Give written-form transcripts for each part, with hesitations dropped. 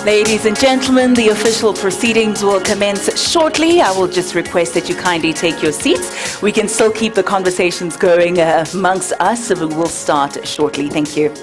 Ladies and gentlemen, the official proceedings will commence shortly. I will just request that you kindly take your seats. We can still keep the conversations going amongst us, so we will start shortly. Thank you.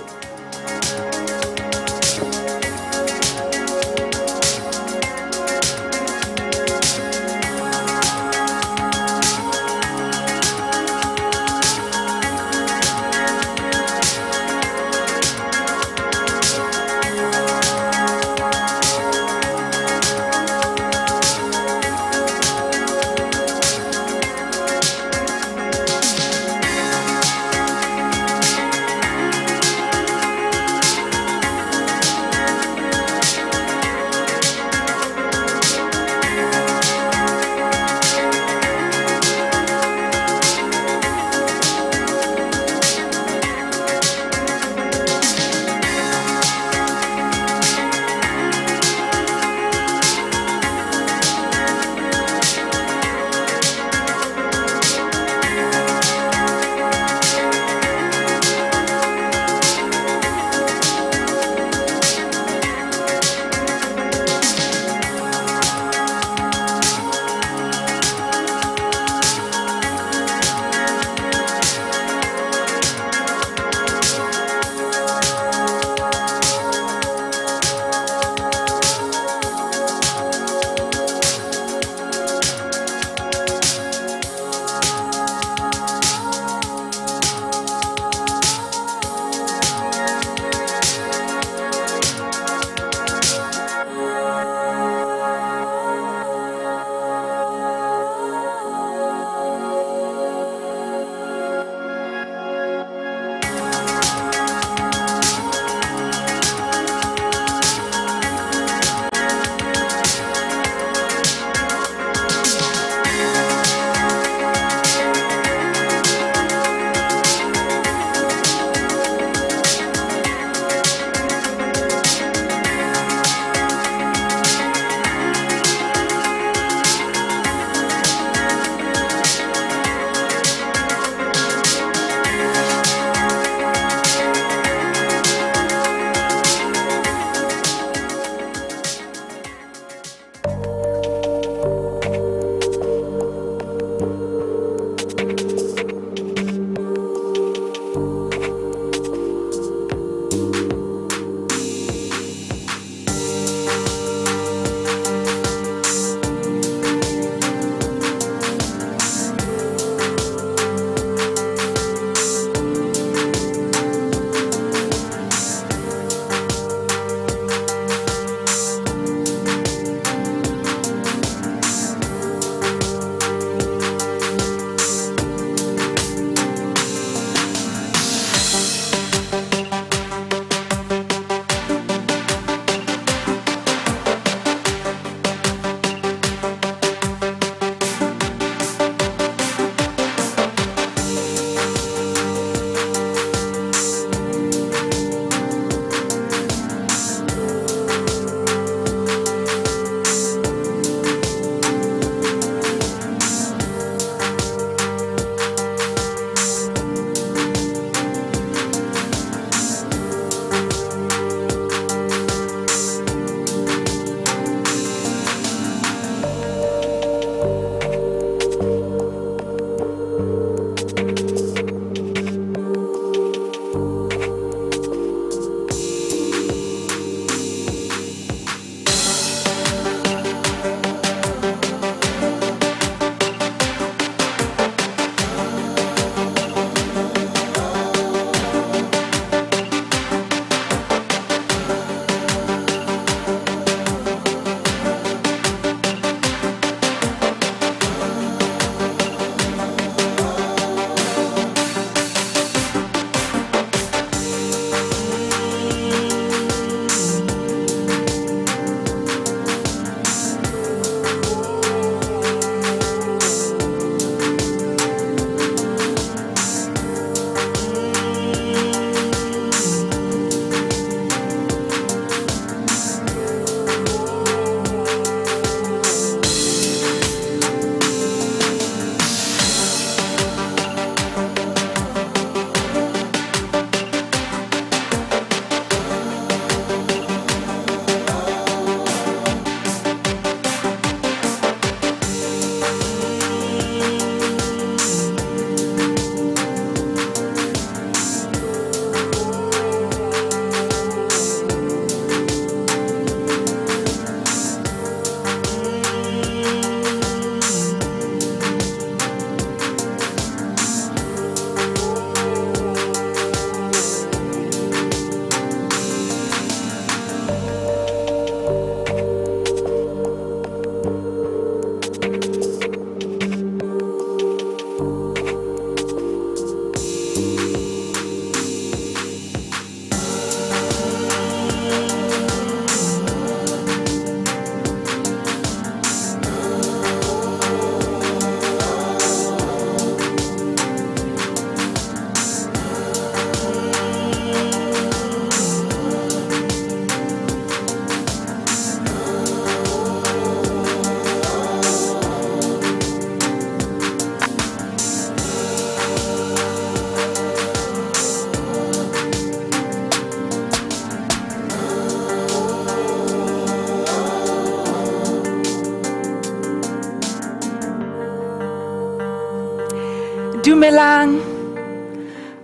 Dumelang.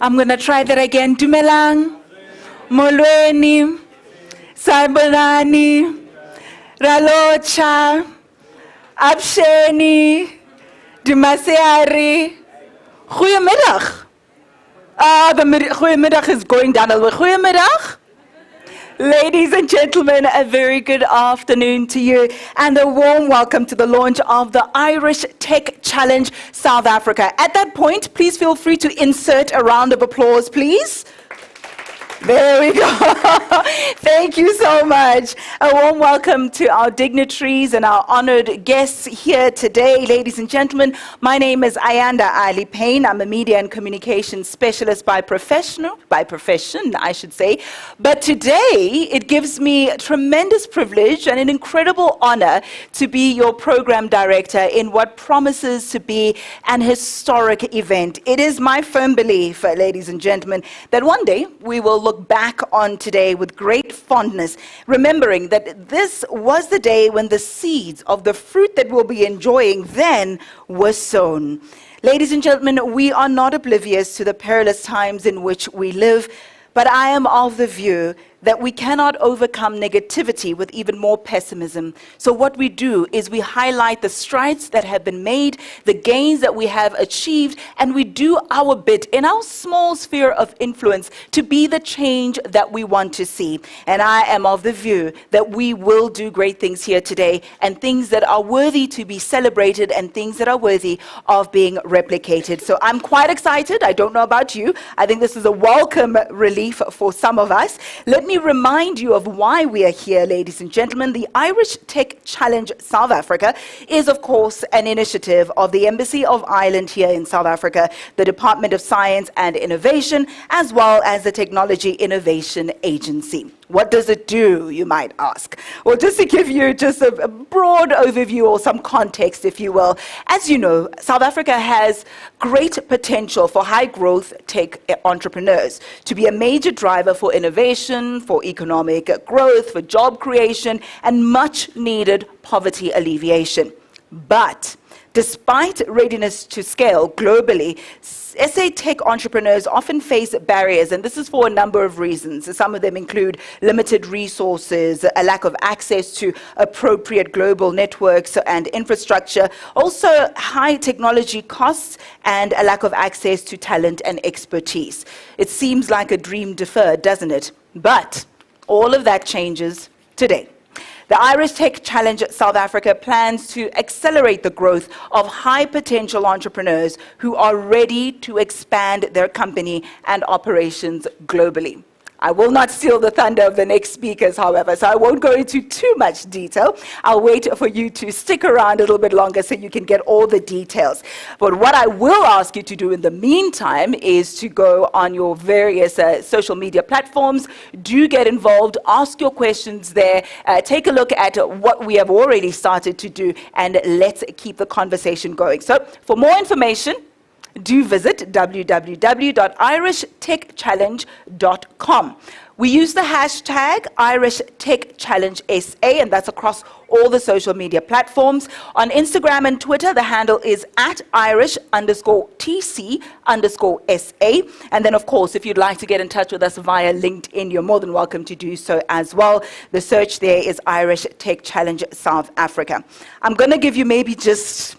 I'm going to try that again. Dumelang. Molweni. Sabonani. Ralocha. Absheni. Dumasiari. Goedemiddag. The goedemiddag is going down a little. Goedemiddag. Ladies and gentlemen, a very good afternoon to you and a warm welcome to the launch of the Irish Tech Challenge South Africa. At that point, please feel free to insert a round of applause, please. There we go. Thank you so much. A warm welcome to our dignitaries and our honored guests here today. Ladies and gentlemen, my name is Ayanda Ali Payne. I'm a media and communications specialist by profession, I should say. But today, it gives me tremendous privilege and an incredible honor to be your program director in what promises to be an historic event. It is my firm belief, ladies and gentlemen, that one day we will look back on today with great fondness, remembering that this was the day when the seeds of the fruit that we'll be enjoying then were sown. Ladies and gentlemen, we are not oblivious to the perilous times in which we live, but I am of the view that we cannot overcome negativity with even more pessimism. So what we do is we highlight the strides that have been made, the gains that we have achieved, and we do our bit in our small sphere of influence to be the change that we want to see. And I am of the view that we will do great things here today, and things that are worthy to be celebrated and things that are worthy of being replicated. So I'm quite excited. I don't know about you. I think this is a welcome relief for some of us. Let me remind you of why we are here, ladies and gentlemen. The Irish Tech Challenge South Africa is, of course, an initiative of the Embassy of Ireland here in South Africa, the Department of Science and Innovation, as well as the Technology Innovation Agency. What does it do, you might ask? Well, just to give you just a broad overview or some context, if you will. As you know, South Africa has great potential for high-growth tech entrepreneurs to be a major driver for innovation, for economic growth, for job creation, and much-needed poverty alleviation. But despite readiness to scale globally, SA tech entrepreneurs often face barriers, and this is for a number of reasons. Some of them include limited resources, a lack of access to appropriate global networks and infrastructure, also high technology costs, and a lack of access to talent and expertise. It seems like a dream deferred, doesn't it? But all of that changes today. The Irish Tech Challenge South Africa plans to accelerate the growth of high-potential entrepreneurs who are ready to expand their company and operations globally. I will not steal the thunder of the next speakers, however, so I won't go into too much detail. I'll wait for you to stick around a little bit longer so you can get all the details. But what I will ask you to do in the meantime is to go on your various social media platforms. Do get involved, ask your questions there, take a look at what we have already started to do, and let's keep the conversation going. So for more information, do visit www.irishtechchallenge.com. We use the hashtag IrishTechChallengeSA, and that's across all the social media platforms. On Instagram and Twitter, the handle is @Irish_TC_SA. And then, of course, if you'd like to get in touch with us via LinkedIn, you're more than welcome to do so as well. The search there is Irish Tech Challenge South Africa. I'm going to give you maybe just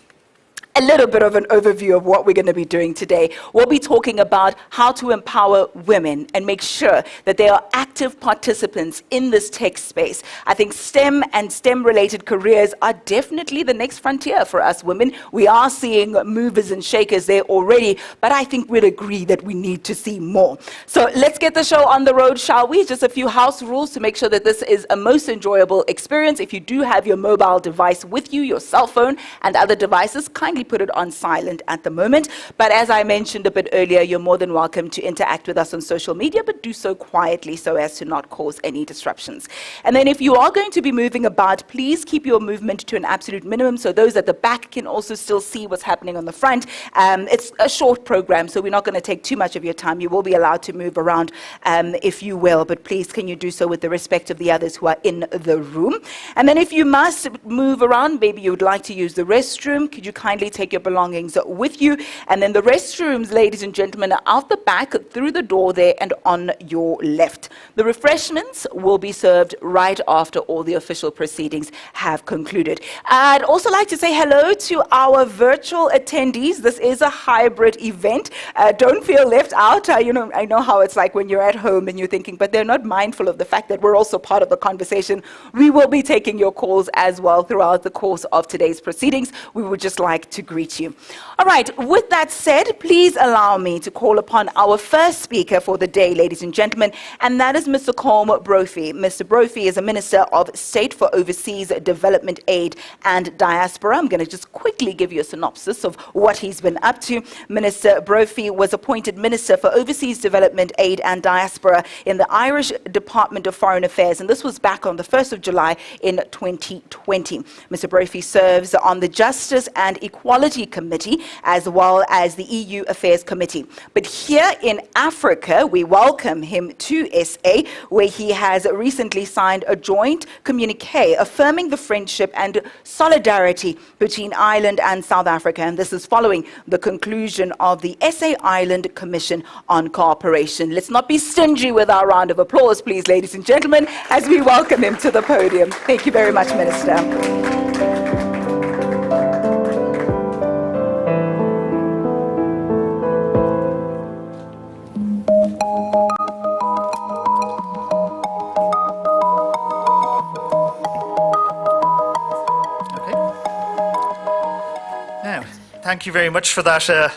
a little bit of an overview of what we're going to be doing today. We'll be talking about how to empower women and make sure that they are active participants in this tech space. I think STEM and STEM-related careers are definitely the next frontier for us women. We are seeing movers and shakers there already, but I think we'd agree that we need to see more. So let's get the show on the road, shall we? Just a few house rules to make sure that this is a most enjoyable experience. If you do have your mobile device with you, your cell phone and other devices, kindly put it on silent at the moment. But as I mentioned a bit earlier, you're more than welcome to interact with us on social media, but do so quietly so as to not cause any disruptions. And then if you are going to be moving about, please keep your movement to an absolute minimum so those at the back can also still see what's happening on the front. It's a short program, so we're not going to take too much of your time. You will be allowed to move around if you will, but please can you do so with the respect of the others who are in the room. And then if you must move around, maybe you would like to use the restroom, could you kindly kindly take your belongings with you. And then the restrooms, ladies and gentlemen, are out the back through the door there and on your left. The refreshments will be served right after all the official proceedings have concluded. I'd also like to say hello to our virtual attendees. This is a hybrid event. Don't feel left out. I know how it's like when you're at home and you're thinking, but they're not mindful of the fact that we're also part of the conversation. We will be taking your calls as well throughout the course of today's proceedings. We would just like to greet you. All right, with that said, please allow me to call upon our first speaker for the day, ladies and gentlemen, and that is Mr. Colm Brophy. Mr. Brophy is a Minister of State for Overseas Development Aid and Diaspora. I'm going to just quickly give you a synopsis of what he's been up to. Minister Brophy was appointed Minister for Overseas Development Aid and Diaspora in the Irish Department of Foreign Affairs, and this was back on the 1st of July in 2020. Mr. Brophy serves on the Justice and Equality Committee as well as the EU Affairs Committee. But here in Africa, we welcome him to SA, where he has recently signed a joint communique affirming the friendship and solidarity between Ireland and South Africa. And this is following the conclusion of the SA Ireland Commission on Cooperation. Let's not be stingy with our round of applause, please, ladies and gentlemen, as we welcome him to the podium. Thank you very much, Minister. Thank you very much for that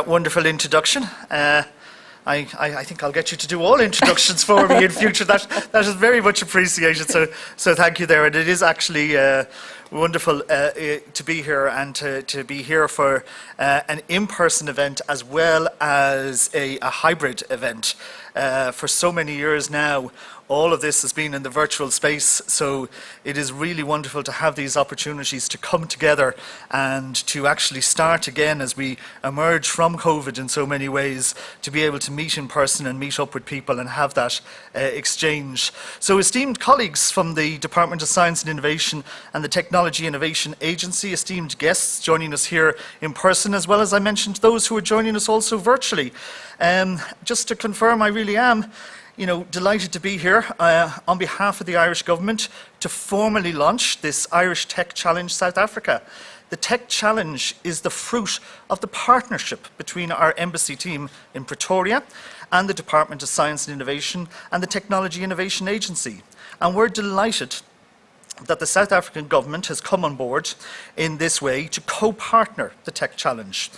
wonderful introduction. I think I'll get you to do all introductions for me in future. That is very much appreciated. So thank you there. And it is actually wonderful to be here and to be here for an in-person event as well as a hybrid event. For so many years now, all of this has been in the virtual space, so it is really wonderful to have these opportunities to come together and to actually start again as we emerge from COVID in so many ways, to be able to meet in person and meet up with people and have that exchange. So esteemed colleagues from the Department of Science and Innovation and the Technology Innovation Agency, esteemed guests joining us here in person, as well as I mentioned those who are joining us also virtually. Just to confirm, I really am delighted to be here on behalf of the Irish Government to formally launch this Irish Tech Challenge South Africa. The Tech Challenge is the fruit of the partnership between our embassy team in Pretoria and the Department of Science and Innovation and the Technology Innovation Agency. And we're delighted that the South African Government has come on board in this way to co-partner the Tech Challenge.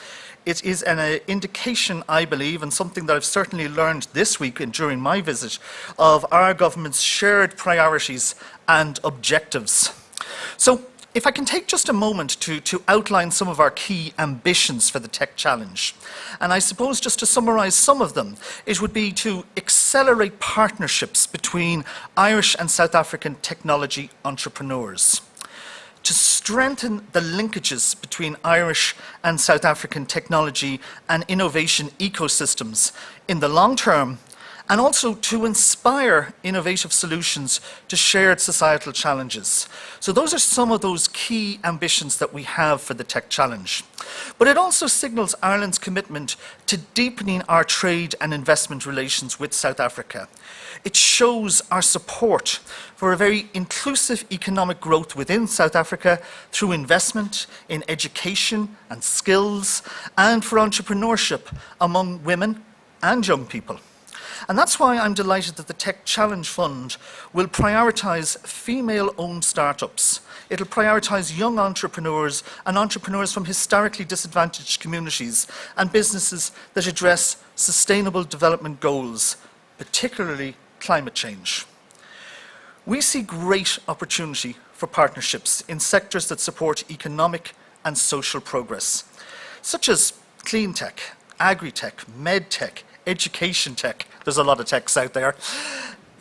It is an indication, I believe, and something that I've certainly learned this week and during my visit, of our government's shared priorities and objectives. So, if I can take just a moment to outline some of our key ambitions for the Tech Challenge. And I suppose just to summarise some of them, it would be to accelerate partnerships between Irish and South African technology entrepreneurs, to strengthen the linkages between Irish and South African technology and innovation ecosystems in the long term, and also to inspire innovative solutions to shared societal challenges. So those are some of those key ambitions that we have for the Tech Challenge. But it also signals Ireland's commitment to deepening our trade and investment relations with South Africa. It shows our support for a very inclusive economic growth within South Africa through investment in education and skills and for entrepreneurship among women and young people. And that's why I'm delighted that the Tech Challenge Fund will prioritise female-owned startups. It'll prioritise young entrepreneurs and entrepreneurs from historically disadvantaged communities and businesses that address sustainable development goals, particularly climate change. We see great opportunity for partnerships in sectors that support economic and social progress, such as clean tech, agri-tech, med-tech, education tech. There's a lot of techs out there.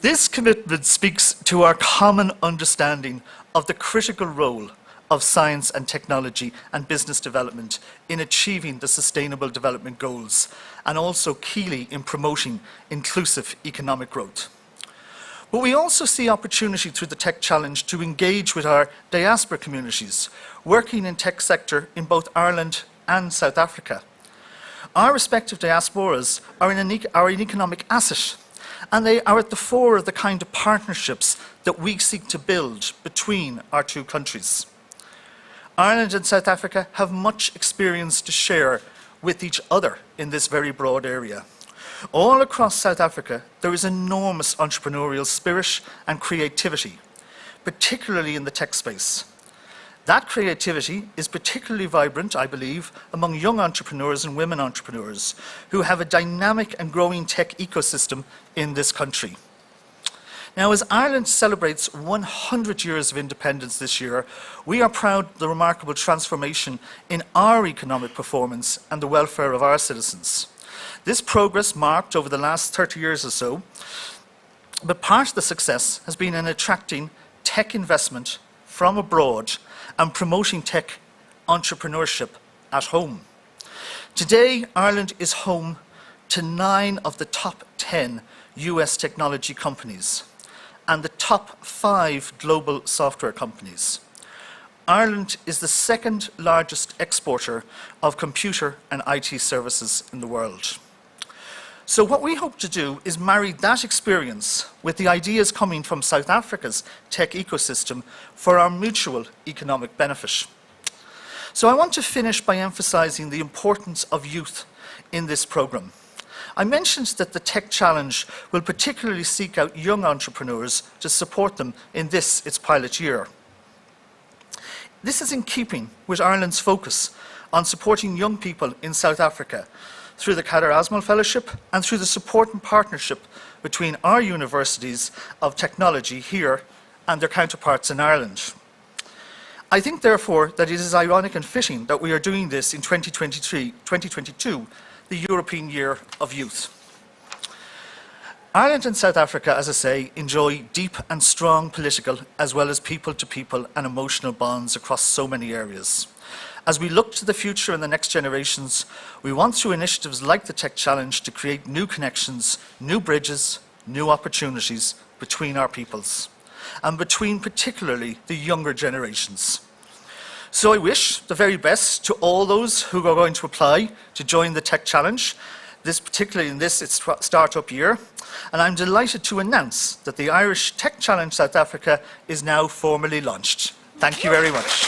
This commitment speaks to our common understanding of the critical role of science and technology and business development in achieving the Sustainable Development Goals and also keenly in promoting inclusive economic growth. But we also see opportunity through the Tech Challenge to engage with our diaspora communities, working in tech sector in both Ireland and South Africa. Our respective diasporas are an economic asset, and they are at the fore of the kind of partnerships that we seek to build between our two countries. Ireland and South Africa have much experience to share with each other in this very broad area. All across South Africa, there is enormous entrepreneurial spirit and creativity, particularly in the tech space. That creativity is particularly vibrant, I believe, among young entrepreneurs and women entrepreneurs who have a dynamic and growing tech ecosystem in this country. Now, as Ireland celebrates 100 years of independence this year, we are proud of the remarkable transformation in our economic performance and the welfare of our citizens. This progress marked over the last 30 years or so, but part of the success has been in attracting tech investment from abroad and promoting tech entrepreneurship at home. Today, Ireland is home to 9 of the top 10 US technology companies and the top 5 global software companies. Ireland is the second largest exporter of computer and IT services in the world. So what we hope to do is marry that experience with the ideas coming from South Africa's tech ecosystem for our mutual economic benefit. So I want to finish by emphasizing the importance of youth in this program. I mentioned that the Tech Challenge will particularly seek out young entrepreneurs to support them in this, its pilot year. This is in keeping with Ireland's focus on supporting young people in South Africa through the Cadar Asmal Fellowship and through the support and partnership between our universities of technology here and their counterparts in Ireland. I think, therefore, that it is ironic and fitting that we are doing this in 2022, the European Year of Youth. Ireland and South Africa, as I say, enjoy deep and strong political as well as people-to-people and emotional bonds across so many areas. As we look to the future and the next generations, we want through initiatives like the Tech Challenge to create new connections, new bridges, new opportunities between our peoples, and between particularly the younger generations. So I wish the very best to all those who are going to apply to join the Tech Challenge, particularly in its startup year. And I'm delighted to announce that the Irish Tech Challenge South Africa is now formally launched. Thank you very much.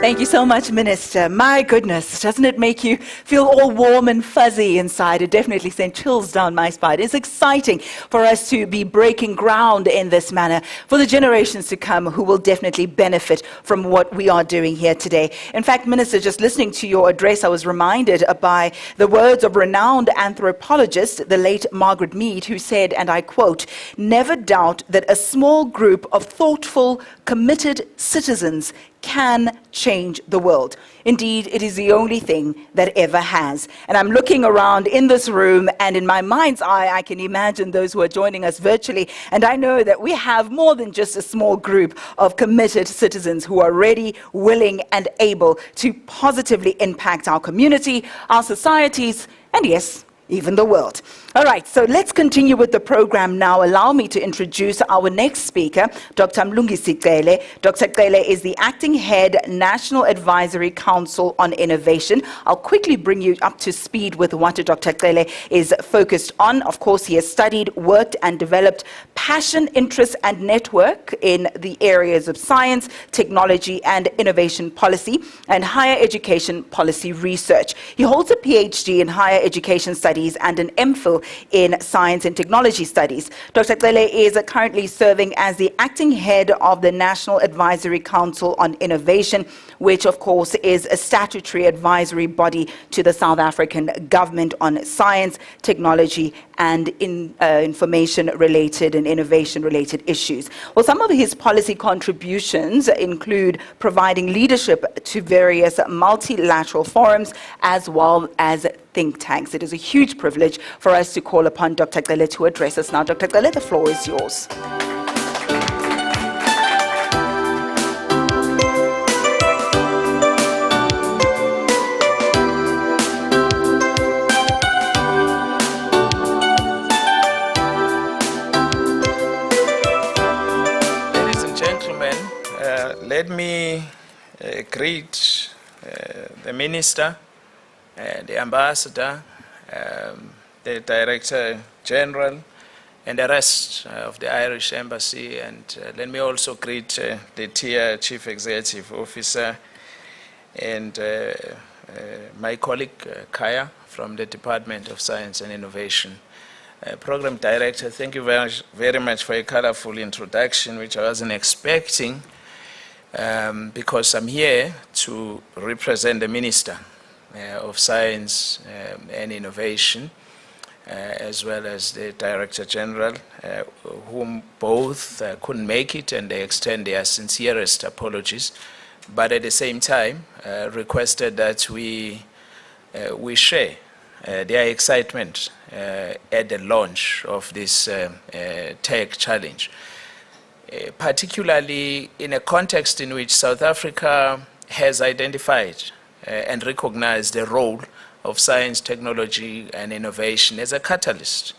Thank you so much, Minister. My goodness, doesn't it make you feel all warm and fuzzy inside? It definitely sent chills down my spine. It's exciting for us to be breaking ground in this manner for the generations to come who will definitely benefit from what we are doing here today. In fact, Minister, just listening to your address, I was reminded by the words of renowned anthropologist, the late Margaret Mead, who said, and I quote, "Never doubt that a small group of thoughtful, committed citizens can change the world. Indeed, it is the only thing that ever has." And I'm looking around in this room, and in my mind's eye, I can imagine those who are joining us virtually. And I know that we have more than just a small group of committed citizens who are ready, willing, and able to positively impact our community, our societies, and yes, even the world. All right, so let's continue with the program now. Allow me to introduce our next speaker, Dr. Mlungisi Cele. Dr. Cele is the Acting Head, National Advisory Council on Innovation. I'll quickly bring you up to speed with what Dr. Cele is focused on. Of course, he has studied, worked, and developed passion, interest, and network in the areas of science, technology, and innovation policy, and higher education policy research. He holds a PhD in higher education studies and an MPhil in Science and Technology Studies. Dr. Cele is currently serving as the acting head of the National Advisory Council on Innovation, which of course is a statutory advisory body to the South African government on science, technology, and information-related and innovation-related issues. Well, some of his policy contributions include providing leadership to various multilateral forums as well as think tanks. It is a huge privilege for us to call upon Dr. Cele to address us now. Dr. Cele, the floor is yours. gentlemen, let me greet the Minister, the Ambassador, the Director General, and the rest of the Irish Embassy. And let me also greet the TIA Chief Executive Officer and my colleague Kaya from the Department of Science and Innovation. Program Director, thank you very much for a colorful introduction, which I wasn't expecting, because I'm here to represent the Minister of Science and Innovation, as well as the Director General, whom both couldn't make it, and they extend their sincerest apologies, but at the same time requested that we share their excitement at the launch of this tech challenge, particularly in a context in which South Africa has identified and recognized the role of science, technology, and innovation as a catalyst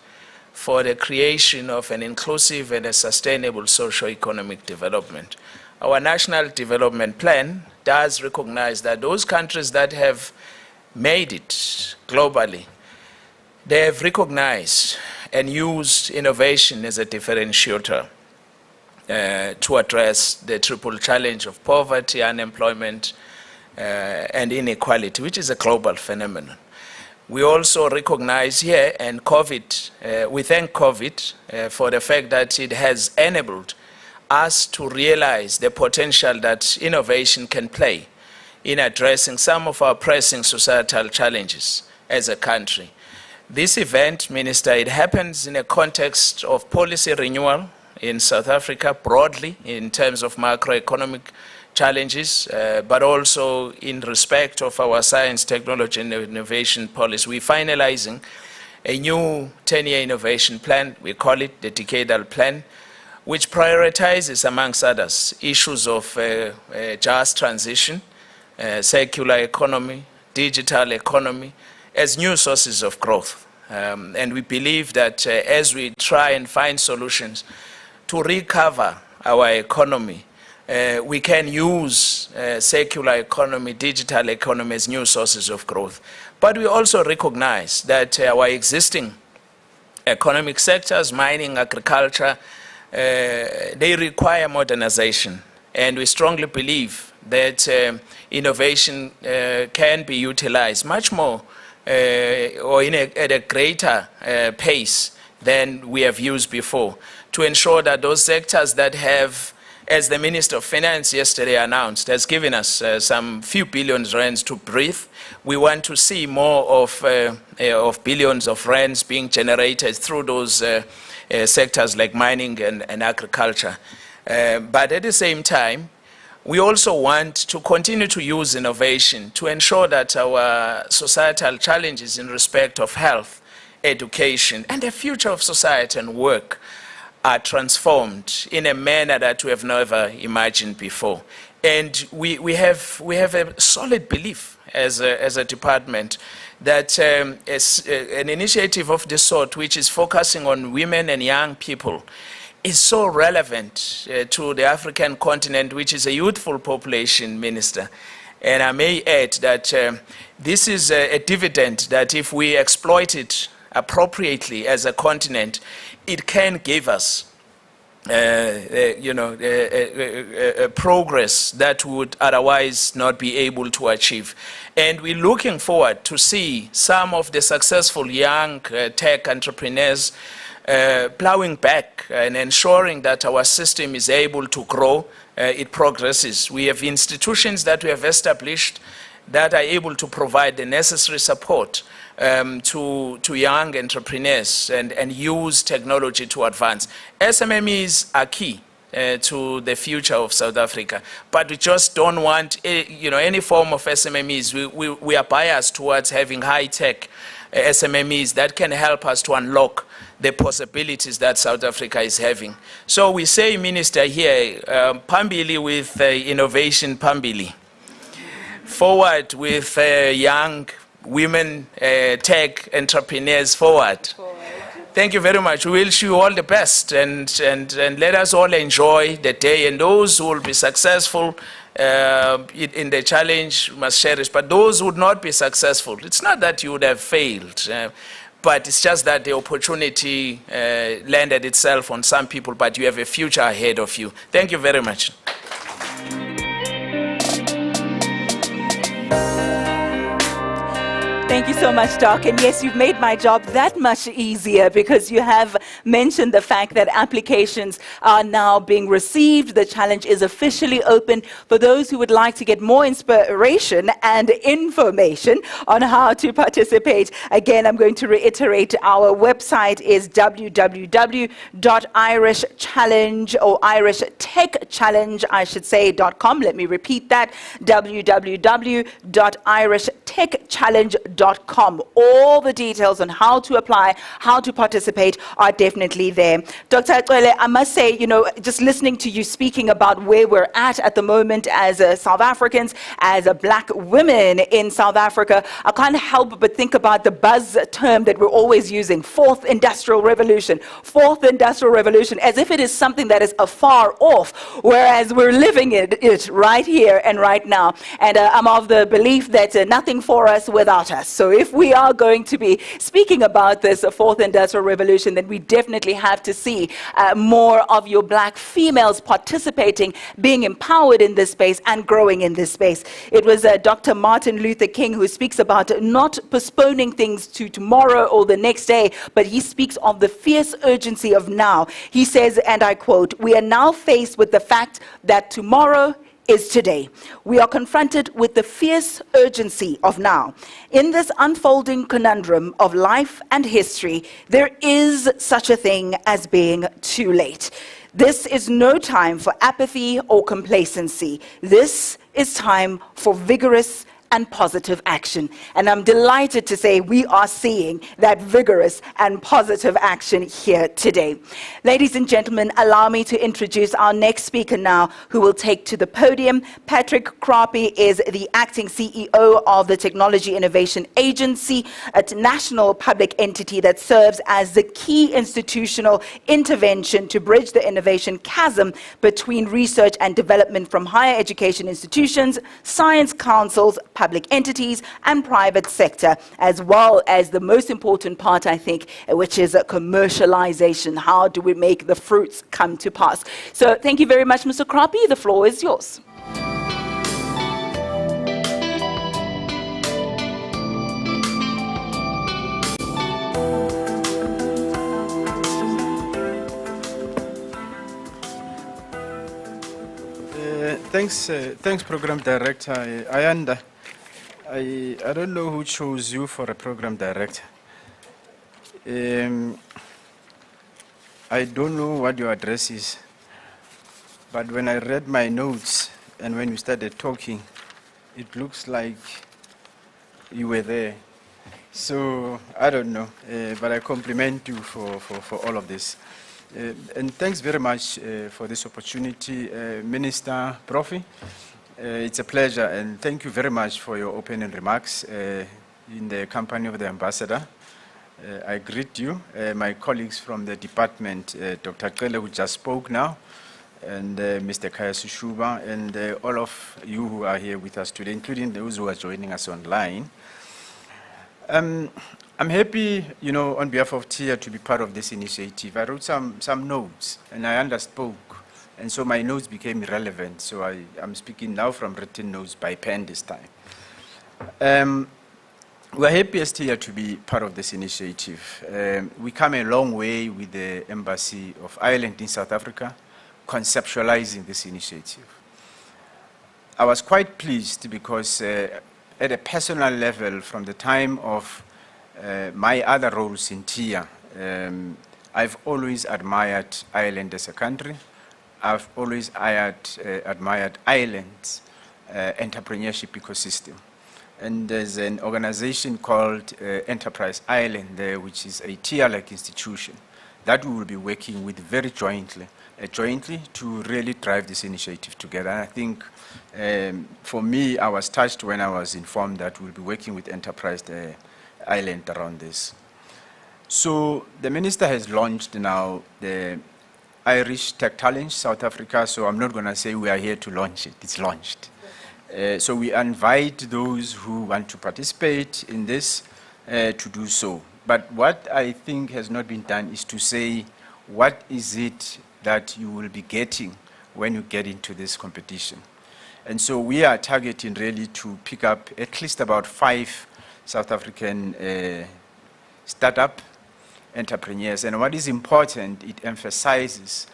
for the creation of an inclusive and a sustainable socio-economic development. Our National Development Plan does recognize that those countries that have made it globally, they have recognized and used innovation as a differentiator to address the triple challenge of poverty, unemployment, and inequality, which is a global phenomenon. We also recognize here, and we thank COVID for the fact that it has enabled us to realize the potential that innovation can play in addressing some of our pressing societal challenges as a country. This event, Minister, it happens in a context of policy renewal in South Africa broadly in terms of macroeconomic challenges, but also in respect of our science, technology, and innovation policy. We're finalizing a new 10-year innovation plan. We call it the Decadal Plan, which prioritizes, amongst others, issues of just transition, circular economy, digital economy, as new sources of growth. And we believe that as we try and find solutions to recover our economy, we can use circular economy, digital economy as new sources of growth. But we also recognize that our existing economic sectors, mining, agriculture, they require modernization. And we strongly believe that innovation can be utilized much more or at a greater pace than we have used before, to ensure that those sectors that have, as the Minister of Finance yesterday announced, has given us some few billions rands to breathe. We want to see more of billions of rands being generated through those sectors like mining and agriculture. But at the same time, we also want to continue to use innovation to ensure that our societal challenges in respect of health, education, and the future of society and work are transformed in a manner that we have never imagined before. And we have a solid belief as a department that an initiative of this sort, which is focusing on women and young people, is so relevant to the African continent, which is a youthful population, Minister. And I may add that this is a dividend that if we exploit it appropriately as a continent, it can give us progress that would otherwise not be able to achieve. And we're looking forward to see some of the successful young tech entrepreneurs plowing back and ensuring that our system is able to grow, it progresses. We have institutions that we have established that are able to provide the necessary support to young entrepreneurs and use technology to advance. SMMEs are key to the future of South Africa, but we just don't want any form of SMMEs. We are biased towards having high-tech SMMEs that can help us to unlock the possibilities that South Africa is having. So we say, Minister, here, Pambili with innovation, Pambili. Forward with young women tech entrepreneurs, forward. Thank you very much. We wish you all the best, and let us all enjoy the day. And those who will be successful in the challenge must cherish. But those who would not be successful, it's not that you would have failed, but it's just that the opportunity landed itself on some people, but you have a future ahead of you. Thank you very much. Thank you so much, Doc. And yes, you've made my job that much easier because you have mentioned the fact that applications are now being received. The challenge is officially open for those who would like to get more inspiration and information on how to participate. Again, I'm going to reiterate our website is www.irishchallenge or irishtechchallenge, I should say, .com. Let me repeat that, www.irishtechchallenge.com. All the details on how to apply, how to participate are definitely there. Dr. Atwele, I must say, just listening to you speaking about where we're at the moment as South Africans, as black women in South Africa, I can't help but think about the buzz term that we're always using, fourth industrial revolution, as if it is something that is afar off, whereas we're living it right here and right now. And I'm of the belief that nothing for us without us. So if we are going to be speaking about this fourth industrial revolution, then we definitely have to see more of your black females participating, being empowered in this space and growing in this space. It was Dr. Martin Luther King who speaks about not postponing things to tomorrow or the next day, but he speaks of the fierce urgency of now. He says, and I quote, "We are now faced with the fact that tomorrow is today. We are confronted with the fierce urgency of now. In this unfolding conundrum of life and history, there is such a thing as being too late. This is no time for apathy or complacency. This is time for vigorous and positive action." And I'm delighted to say we are seeing that vigorous and positive action here today. Ladies and gentlemen, allow me to introduce our next speaker now, who will take to the podium. Patrick Krapi is the acting CEO of the Technology Innovation Agency, a national public entity that serves as the key institutional intervention to bridge the innovation chasm between research and development from higher education institutions, science councils, public entities and private sector, as well as the most important part, I think, which is commercialization. How do we make the fruits come to pass? So thank you very much, Mr. Krapi. The floor is yours. Thanks, Program Director. I don't know who chose you for a Program Director. I don't know what your address is, but when I read my notes and when you started talking, it looks like you were there. So I don't know, but I compliment you for all of this. And thanks very much for this opportunity, Minister Profi. It's a pleasure, and thank you very much for your opening remarks in the company of the Ambassador. I greet you, my colleagues from the department, Dr. Kele, who just spoke now, and Mr. Kaya Sushuba, and all of you who are here with us today, including those who are joining us online. I'm happy, on behalf of TIA to be part of this initiative. I wrote some notes, and I underspoke. And so my notes became irrelevant, so I'm speaking now from written notes by pen this time. We're happy as TIA to be part of this initiative. We come a long way with the Embassy of Ireland in South Africa, conceptualizing this initiative. I was quite pleased because at a personal level, from the time of my other roles in TIA, I've always admired Ireland as a country. I've always admired Ireland's entrepreneurship ecosystem. And there's an organization called Enterprise Ireland there, which is a TIA-like institution that we will be working with very jointly to really drive this initiative together. And I think for me, I was touched when I was informed that we'll be working with Enterprise Ireland around this. So the minister has launched now the Irish Tech Challenge South Africa, so I'm not going to say we are here to launch it, it's launched. So we invite those who want to participate in this to do so. But what I think has not been done is to say what is it that you will be getting when you get into this competition. And so we are targeting really to pick up at least about 5 South African startup entrepreneurs. And what is important, it emphasizes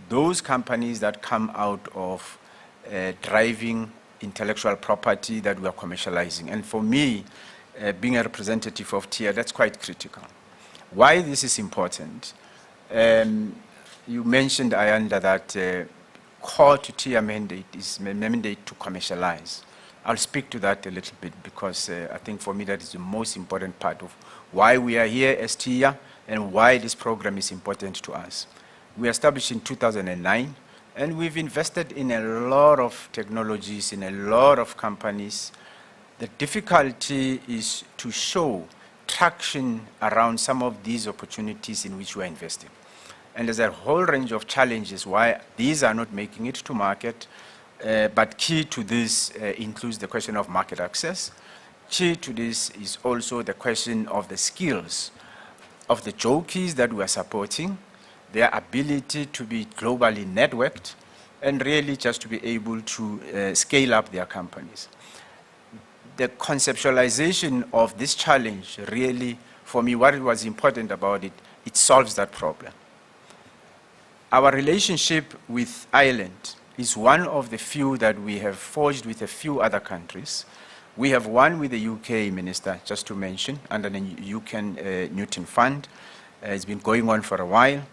those companies that come out of driving intellectual property that we are commercializing. And for me, being a representative of TIA, that's quite critical. Why this is important? You mentioned, Ayanda, that core to TIA mandate is mandate to commercialize. I'll speak to that a little bit because I think for me that is the most important part of why we are here as TIA and why this program is important to us. We established in 2009 and we've invested in a lot of technologies, in a lot of companies. The difficulty is to show traction around some of these opportunities in which we are investing. And there's a whole range of challenges why these are not making it to market. But key to this includes the question of market access. Key to this is also the question of the skills of the jockeys that we are supporting, their ability to be globally networked, and really just to be able to scale up their companies. The conceptualization of this challenge really, for me, what was important about it, it solves that problem. Our relationship with Ireland is one of the few that we have forged with a few other countries. We have one with the UK minister, just to mention, under the UK Newton Fund. It's been going on for a while.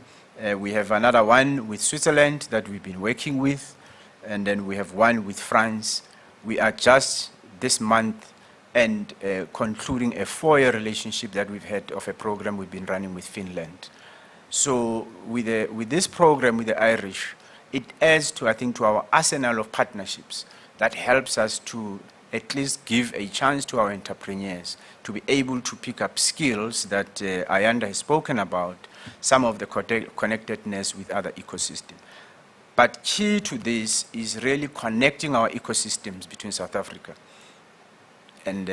We have another one with Switzerland that we've been working with, and then we have one with France. We are just this month and concluding a 4-year relationship that we've had of a program we've been running with Finland. So with this program with the Irish, it adds to, I think, to our arsenal of partnerships that helps us to at least give a chance to our entrepreneurs to be able to pick up skills that Ayanda has spoken about, some of the connectedness with other ecosystems. But key to this is really connecting our ecosystems between South Africa and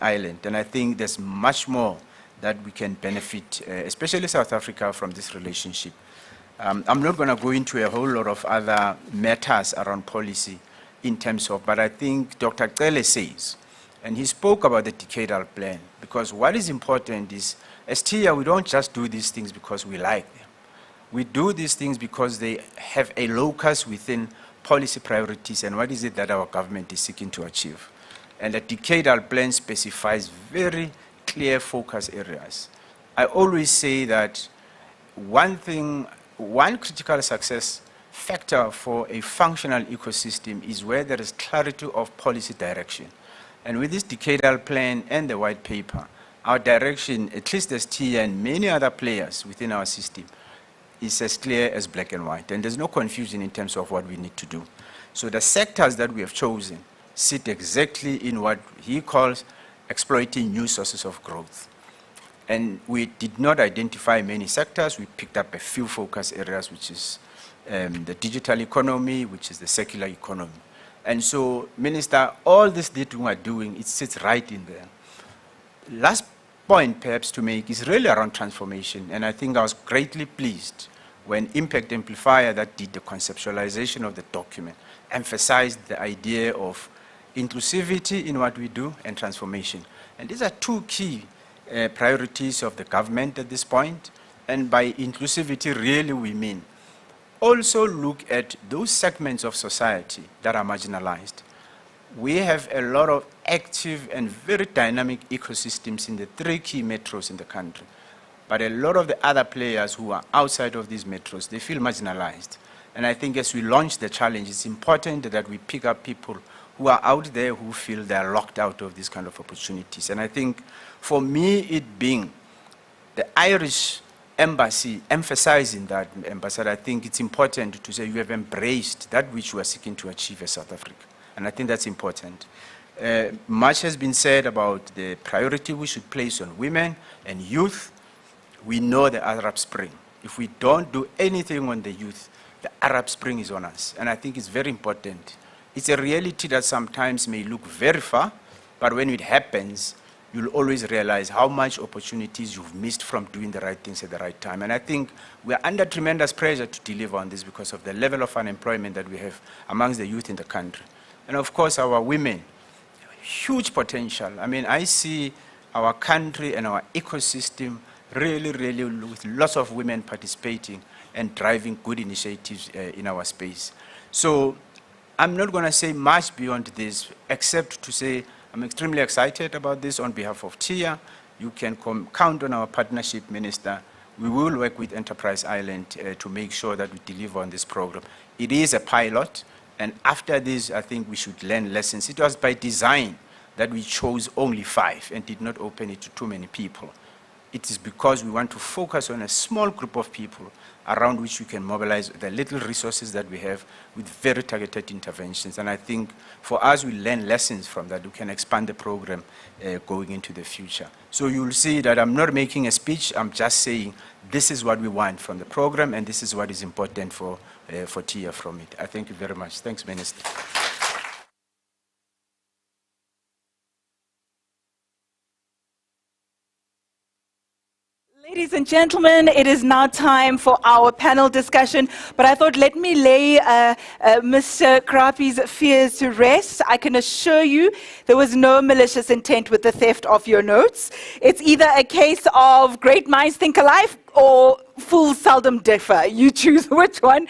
Ireland. And I think there's much more that we can benefit, especially South Africa, from this relationship. I'm not going to go into a whole lot of other matters around policy in terms of, but I think Dr. Cele says, and he spoke about the Decadal Plan, because what is important is, as TIA, we don't just do these things because we like them. We do these things because they have a locus within policy priorities and what is it that our government is seeking to achieve. And the Decadal Plan specifies very clear focus areas. I always say that one critical success factor for a functional ecosystem is where there is clarity of policy direction. And with this Decadal Plan and the white paper, our direction, at least as TIA and many other players within our system, is as clear as black and white. And there's no confusion in terms of what we need to do. So the sectors that we have chosen sit exactly in what he calls exploiting new sources of growth. And we did not identify many sectors. We picked up a few focus areas, which is the digital economy, which is the circular economy. And so, Minister, all this that we are doing, it sits right in there. Last point perhaps to make is really around transformation. And I think I was greatly pleased when Impact Amplifier that did the conceptualization of the document emphasized the idea of inclusivity in what we do and transformation. And these are two key priorities of the government at this point. And by inclusivity, really we mean also look at those segments of society that are marginalized. We have a lot of active and very dynamic ecosystems in the 3 key metros in the country. But a lot of the other players who are outside of these metros, they feel marginalized. And I think as we launch the challenge, it's important that we pick up people who are out there who feel they are locked out of these kind of opportunities. And I think for me, it being the Irish embassy emphasizing that, Ambassador, I think it's important to say you have embraced that which we are seeking to achieve as South Africa. And I think that's important. Much has been said about the priority we should place on women and youth. we know the Arab Spring. If we don't do anything on the youth, the Arab Spring is on us. And I think it's very important. It's a reality that sometimes may look very far, but when it happens, you'll always realize how much opportunities you've missed from doing the right things at the right time. And I think we're under tremendous pressure to deliver on this because of the level of unemployment that we have amongst the youth in the country. And of course, our women, huge potential. I mean, I see our country and our ecosystem really, really with lots of women participating and driving good initiatives in our space. So I'm not going to say much beyond this, except to say I'm extremely excited about this on behalf of TIA. You can count on our partnership minister. We will work with Enterprise Island to make sure that we deliver on this program. It is a pilot, and after this, I think we should learn lessons. It was by design that we chose only 5 and did not open it to too many people. It is because we want to focus on a small group of people around which we can mobilize the little resources that we have with very targeted interventions. And I think for us, we learn lessons from that. We can expand the program going into the future. So you'll see that I'm not making a speech. I'm just saying this is what we want from the program, and this is what is important for TIA from it. I thank you very much. Thanks, Minister. Ladies and gentlemen, it is now time for our panel discussion, but I thought let me lay Mr. Krapi's fears to rest. I can assure you there was no malicious intent with the theft of your notes. It's either a case of great minds think alike or fools seldom differ. You choose which one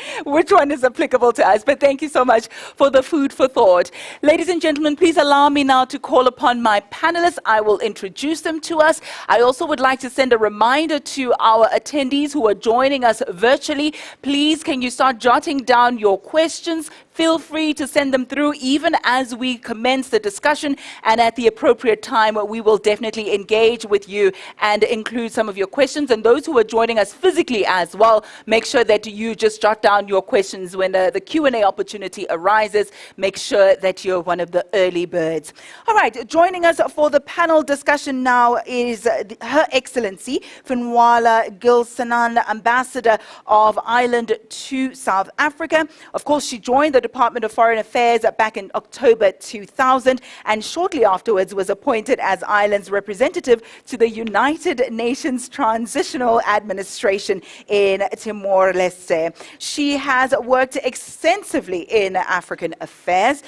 is applicable to us. But thank you so much for the food for thought. Ladies and gentlemen, please allow me now to call upon my panelists. I will introduce them to us. I also would like to send a reminder to our attendees who are joining us virtually. Please, can you start jotting down your questions? Feel free to send them through even as we commence the discussion, and at the appropriate time, we will definitely engage with you and include some of your questions. And those who are joining us physically as well, make sure that you just jot down your questions when the Q&A opportunity arises. Make sure that you're one of the early birds. All right, joining us for the panel discussion now is Her Excellency Funwala Gilsanan, Ambassador of Ireland to South Africa. Of course, she joined the Department of Foreign Affairs back in October 2000, and shortly afterwards was appointed as Ireland's representative to the United Nations Transitional Administration in Timor-Leste. She has worked extensively in African affairs,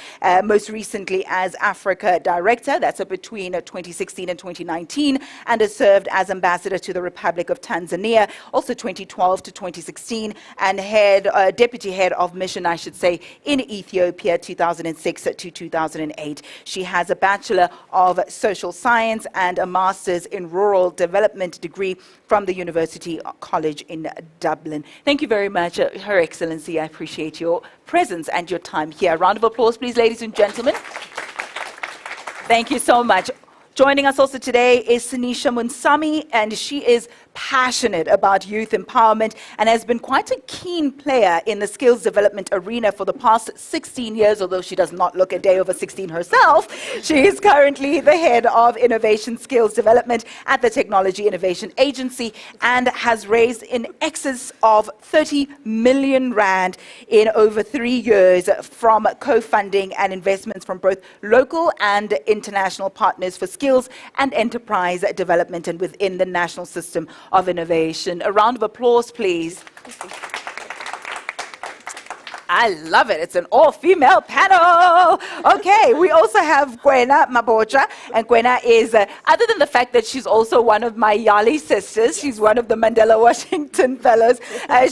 most recently as Africa Director, that's between 2016 and 2019, and has served as Ambassador to the Republic of Tanzania, also 2012 to 2016, and Deputy Head of Mission, I should say, in Ethiopia, 2006 to 2008. She has a Bachelor of Social Science and a Master's in Rural Development degree from the University College in Dublin. Thank you very much, Her Excellency. I appreciate your presence and your time here. A round of applause, please, ladies and gentlemen. Thank you so much. Joining us also today is Sinisha Munsami, and she is passionate about youth empowerment and has been quite a keen player in the skills development arena for the past 16 years, although she does not look a day over 16 herself. She is currently the head of innovation skills development at the Technology Innovation Agency and has raised in excess of 30 million rand in over 3 years from co-funding and investments from both local and international partners for skills and enterprise development and within the national system of innovation. A round of applause, please. I love it. It's an all-female panel. Okay, we also have Guena Maboja. And Guena is, other than the fact that she's also one of my Yali sisters, she's one of the Mandela Washington Fellows.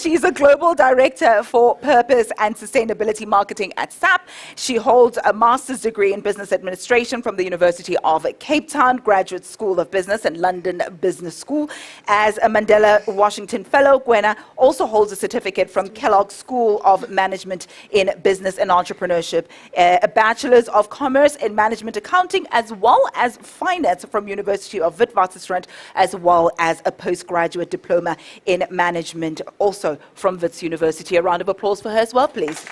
She's a Global Director for Purpose and Sustainability Marketing at SAP. She holds a master's degree in Business Administration from the University of Cape Town, Graduate School of Business and London Business School. As a Mandela Washington Fellow, Guena also holds a certificate from Kellogg School of Management in Business and Entrepreneurship, a Bachelor's of Commerce in Management Accounting, as well as Finance from University of Witwatersrand, as well as a postgraduate diploma in Management, also from Wits University. A round of applause for her as well, please.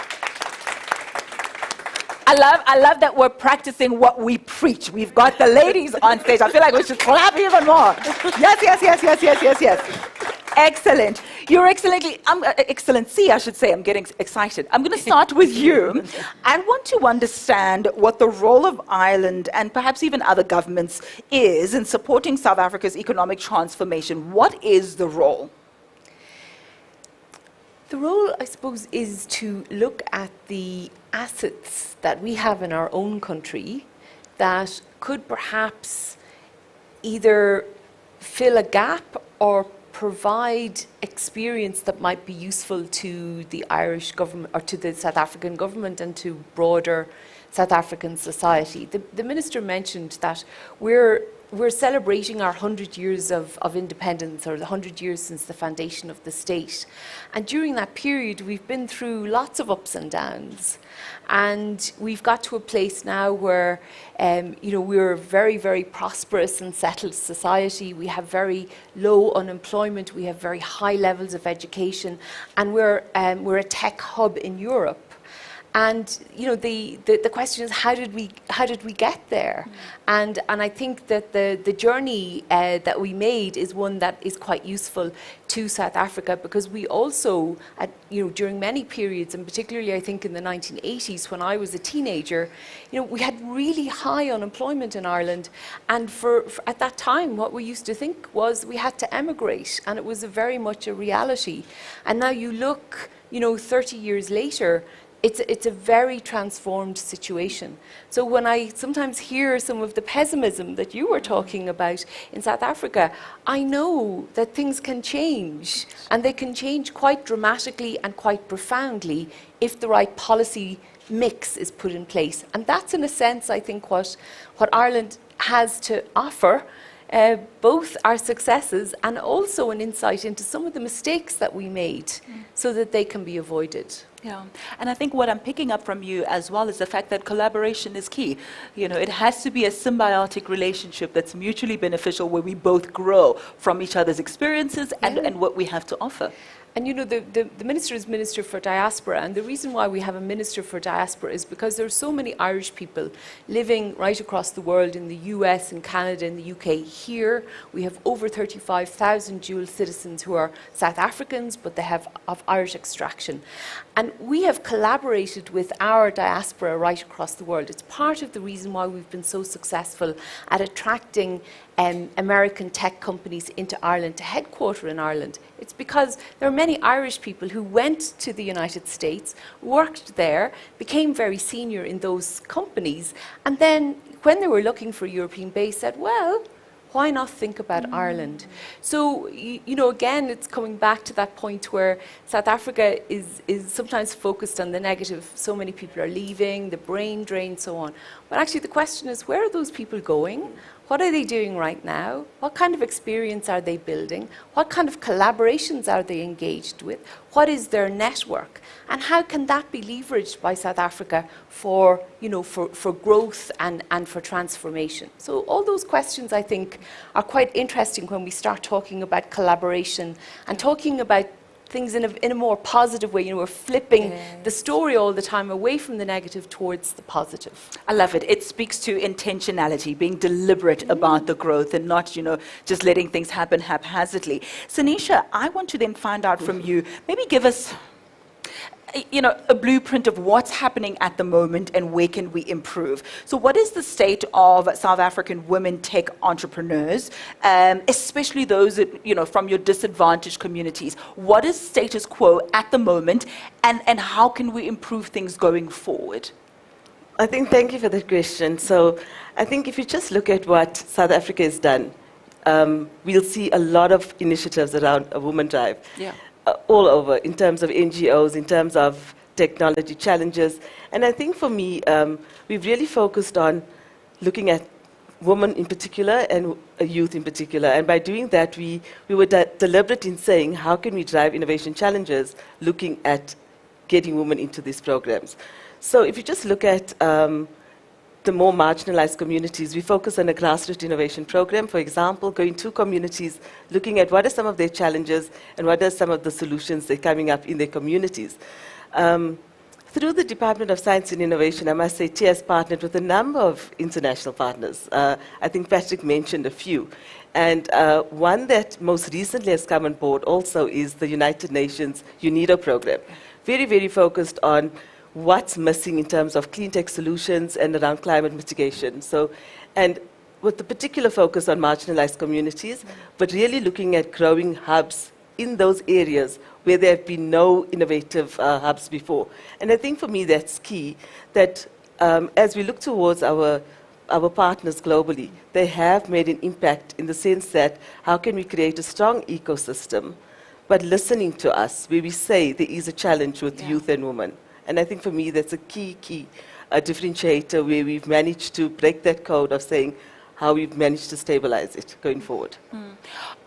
I love that we're practicing what we preach. We've got the ladies on stage. I feel like we should clap even more. Yes, yes, yes, yes, yes, yes, yes. Excellent. Your Excellency, I should say. I'm getting excited. I'm going to start with you. I want to understand what the role of Ireland and perhaps even other governments is in supporting South Africa's economic transformation. What is the role? The role, I suppose, is to look at the assets that we have in our own country that could perhaps either fill a gap or provide experience that might be useful to the Irish government or to the South African government and to broader South African society. The Minister mentioned that we're celebrating our 100 years of independence, or the 100 years since the foundation of the state. And during that period, we've been through lots of ups and downs. And we've got to a place now where, we're a very, very prosperous and settled society. We have very low unemployment. We have very high levels of education. And we're a tech hub in Europe. And the question is, how did we get there? And I think that the journey that we made is one that is quite useful to South Africa, because we also, during many periods, and particularly I think in the 1980s when I was a teenager, we had really high unemployment in Ireland, and for at that time what we used to think was we had to emigrate, and it was very much a reality. And now you look, 30 years later, it's a very transformed situation. So when I sometimes hear some of the pessimism that you were talking about in South Africa, I know that things can change, and they can change quite dramatically and quite profoundly if the right policy mix is put in place. And that's, in a sense, I think what Ireland has to offer, both our successes and also an insight into some of the mistakes that we made so that they can be avoided. Yeah, and I think what I'm picking up from you as well is the fact that collaboration is key. It has to be a symbiotic relationship that's mutually beneficial, where we both grow from each other's experiences and what we have to offer. And the Minister is Minister for Diaspora, and the reason why we have a Minister for Diaspora is because there are so many Irish people living right across the world, in the US, in Canada, in the UK. Here we have over 35,000 dual citizens who are South Africans, but they have of Irish extraction. And we have collaborated with our diaspora right across the world. It's part of the reason why we've been so successful at attracting American tech companies into Ireland to headquarter in Ireland. It's because there are many Irish people who went to the United States, worked there, became very senior in those companies, and then when they were looking for a European base said, well, why not think about Ireland? So, again, it's coming back to that point where South Africa is sometimes focused on the negative. So many people are leaving, the brain drain, so on. But actually the question is, where are those people going? What are they doing right now? What kind of experience are they building? What kind of collaborations are they engaged with? What is their network? And how can that be leveraged by South Africa for growth and for transformation? So all those questions, I think, are quite interesting when we start talking about collaboration and talking about things in a more positive way. We're flipping the story all the time away from the negative towards the positive. I love it. It speaks to intentionality, being deliberate about the growth and not, just letting things happen haphazardly. Sanisha, I want to then find out from you, maybe give us a blueprint of what's happening at the moment and where can we improve. So what is the state of South African women tech entrepreneurs, especially those that, from your disadvantaged communities? What is status quo at the moment, and how can we improve things going forward? Thank you for that question. So I think if you just look at what South Africa has done, we'll see a lot of initiatives around a woman drive. Yeah. All over, in terms of NGOs, in terms of technology challenges. And I think for me, we've really focused on looking at women in particular and youth in particular. And by doing that, we were deliberate in saying, how can we drive innovation challenges, looking at getting women into these programs. So if you just look at the more marginalized communities, we focus on a grassroots innovation program, for example, going to communities, looking at what are some of their challenges and what are some of the solutions that are coming up in their communities. Through the Department of Science and Innovation, I must say, TIA has partnered with a number of international partners. I think Patrick mentioned a few. And one that most recently has come on board also is the United Nations UNIDO program. Very, very focused on what's missing in terms of clean tech solutions and around climate mitigation. So, and with the particular focus on marginalized communities, but really looking at growing hubs in those areas where there have been no innovative hubs before. And I think for me that's key, that as we look towards our partners globally, they have made an impact in the sense that how can we create a strong ecosystem, but listening to us, where we say there is a challenge with youth and women. And I think for me that's a key differentiator where we've managed to break that code of saying how we've managed to stabilize it going forward.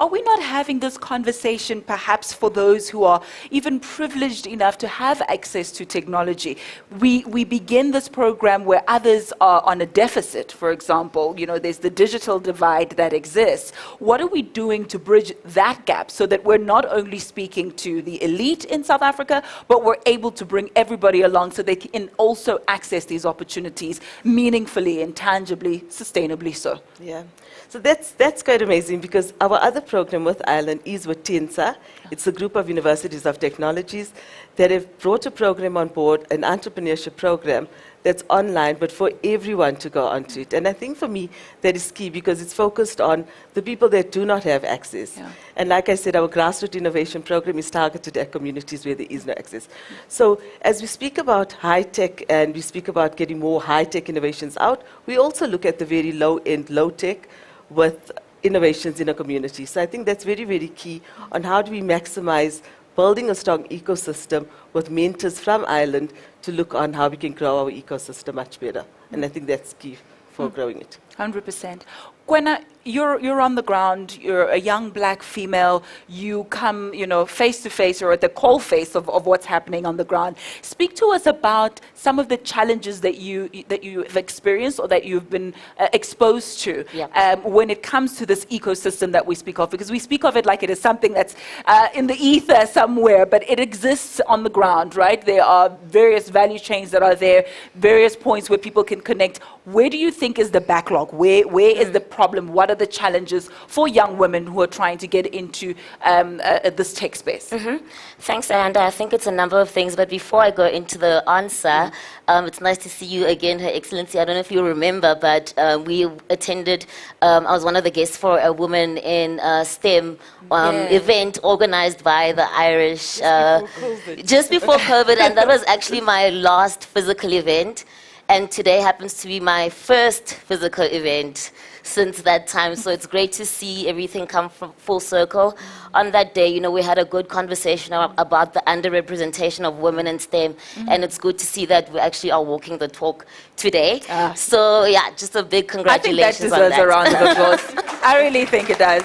Are we not having this conversation perhaps for those who are even privileged enough to have access to technology? We begin this program where others are on a deficit, for example. You know, there's the digital divide that exists. What are we doing to bridge that gap so that we're not only speaking to the elite in South Africa, but we're able to bring everybody along so they can also access these opportunities meaningfully and tangibly, sustainably so? Yeah, so that's quite amazing because our other program with Ireland is with TINSA. It's a group of universities of technologies that have brought a program on board, an entrepreneurship program that's online, but for everyone to go onto it. And I think for me, that is key because it's focused on the people that do not have access. Yeah. And like I said, our grassroots innovation program is targeted at communities where there is no access. So as we speak about high tech and we speak about getting more high tech innovations out, we also look at the very low end, low tech with innovations in a community. So I think that's very, very key on how do we maximize building a strong ecosystem with mentors from Ireland to look on how we can grow our ecosystem much better. And I think that's key for growing it. 100%. Guena, you're on the ground, you're a young black female, you come, face to face or at the coalface of what's happening on the ground. Speak to us about some of the challenges that you've experienced or that you've been exposed to when it comes to this ecosystem that we speak of, because we speak of it like it is something that's in the ether somewhere, but it exists on the ground, right? There are various value chains that are there, various points where people can connect. Where do you think is the backlog? Where is the problem? What are the challenges for young women who are trying to get into this tech space? Thanks, Amanda. I think it's a number of things, but before I go into the answer, it's nice to see you again, Her Excellency. I don't know if you remember, but we attended, I was one of the guests for a Women in STEM event organized by the Irish just before COVID, and that was actually my last physical event. And today happens to be my first physical event since that time. So it's great to see everything come from full circle. On that day, we had a good conversation about the underrepresentation of women in STEM. And it's good to see that we actually are walking the talk today. So yeah, just a big congratulations on that. I think that deserves a round of applause. I really think it does.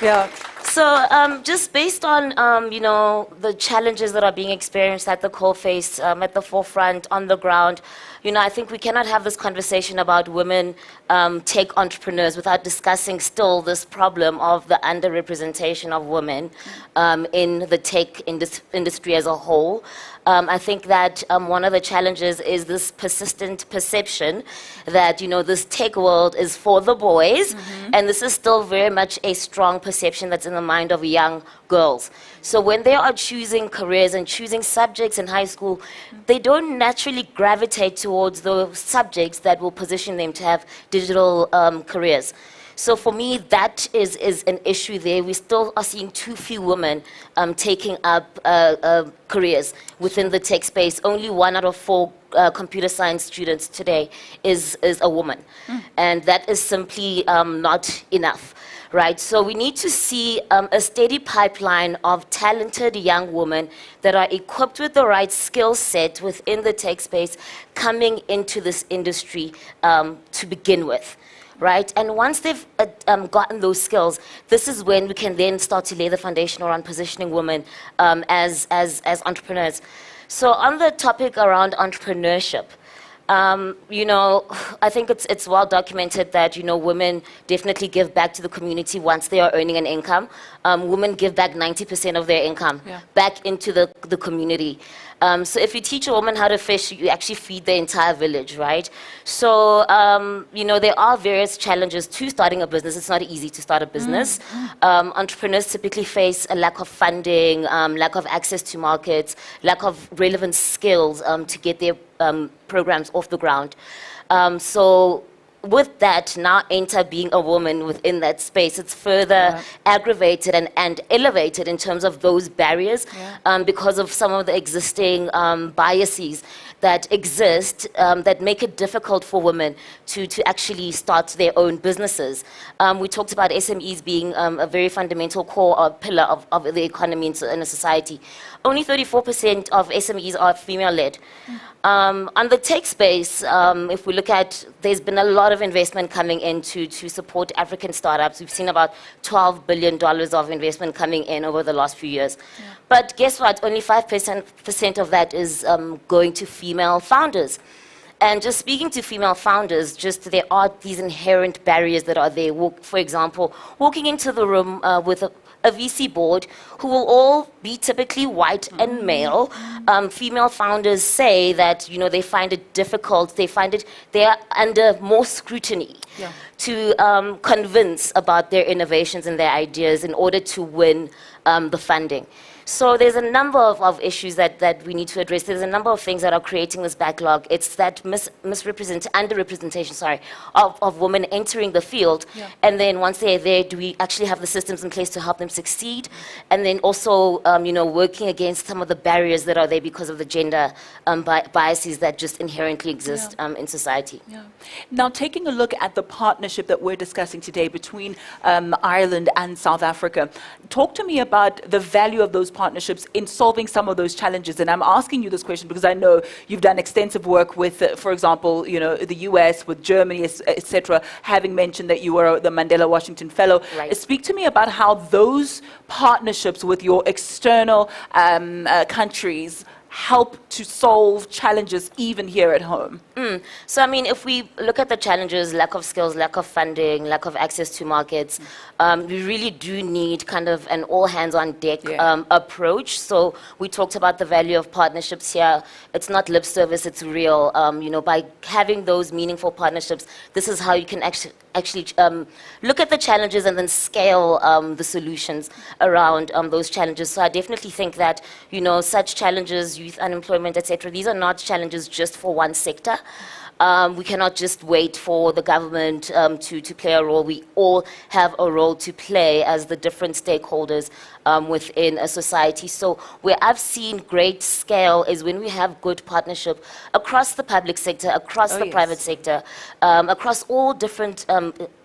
Yeah. So just based on, the challenges that are being experienced at the coalface, at the forefront, on the ground, I think we cannot have this conversation about women tech entrepreneurs without discussing still this problem of the underrepresentation of women in the tech industry as a whole. I think that one of the challenges is this persistent perception that, this tech world is for the boys, and this is still very much a strong perception that's in the mind of young girls. So when they are choosing careers and choosing subjects in high school, they don't naturally gravitate towards those subjects that will position them to have digital careers. So for me, that is an issue there. We still are seeing too few women taking up careers within the tech space. Only 1 out of 4 computer science students today is a woman. And that is simply not enough. Right, so we need to see a steady pipeline of talented young women that are equipped with the right skill set within the tech space coming into this industry to begin with. Right, and once they've gotten those skills, this is when we can then start to lay the foundation around positioning women as entrepreneurs. So on the topic around entrepreneurship, I think it's well documented that, women definitely give back to the community once they are earning an income. Women give back 90% of their income back into the community. So if you teach a woman how to fish, you actually feed the entire village, right? So, there are various challenges to starting a business. It's not easy to start a business. Entrepreneurs typically face a lack of funding, lack of access to markets, lack of relevant skills to get their programs off the ground. So with that, now enter being a woman within that space. It's further aggravated and elevated in terms of those barriers because of some of the existing biases that exist that make it difficult for women to actually start their own businesses. We talked about SMEs being a very fundamental core or pillar of the economy in a society. Only 34% of SMEs are female-led. On the tech space, if we look at, there's been a lot of investment coming in to support African startups. We've seen about $12 billion of investment coming in over the last few years. But guess what? Only 5% of that is going to female founders. And just speaking to female founders, there are these inherent barriers that are there. For example, walking into the room with a VC board who will all be typically white and male. Female founders say that they find it difficult. They are under more scrutiny to convince about their innovations and their ideas in order to win the funding. So there's a number of issues that we need to address. There's a number of things that are creating this backlog. It's that underrepresentation, of women entering the field. And then once they're there, do we actually have the systems in place to help them succeed? And then also, working against some of the barriers that are there because of the gender biases that just inherently exist in society. Now, taking a look at the partnership that we're discussing today between Ireland and South Africa, talk to me about the value of those partnerships in solving some of those challenges. And I'm asking you this question because I know you've done extensive work with, for example, the US, with Germany, etc., having mentioned that you were the Mandela Washington Fellow. Right. Speak to me about how those partnerships with your external countries help to solve challenges even here at home. So, if we look at the challenges, lack of skills, lack of funding, lack of access to markets, we really do need kind of an all-hands-on-deck approach. So we talked about the value of partnerships here. It's not lip service, it's real. By having those meaningful partnerships, this is how you can actually look at the challenges and then scale the solutions around those challenges. So I definitely think that, such challenges, youth unemployment, etc., these are not challenges just for one sector. We cannot just wait for the government to play a role. We all have a role to play as the different stakeholders within a society. So where I've seen great scale is when we have good partnership across the public sector, across the private sector, across all different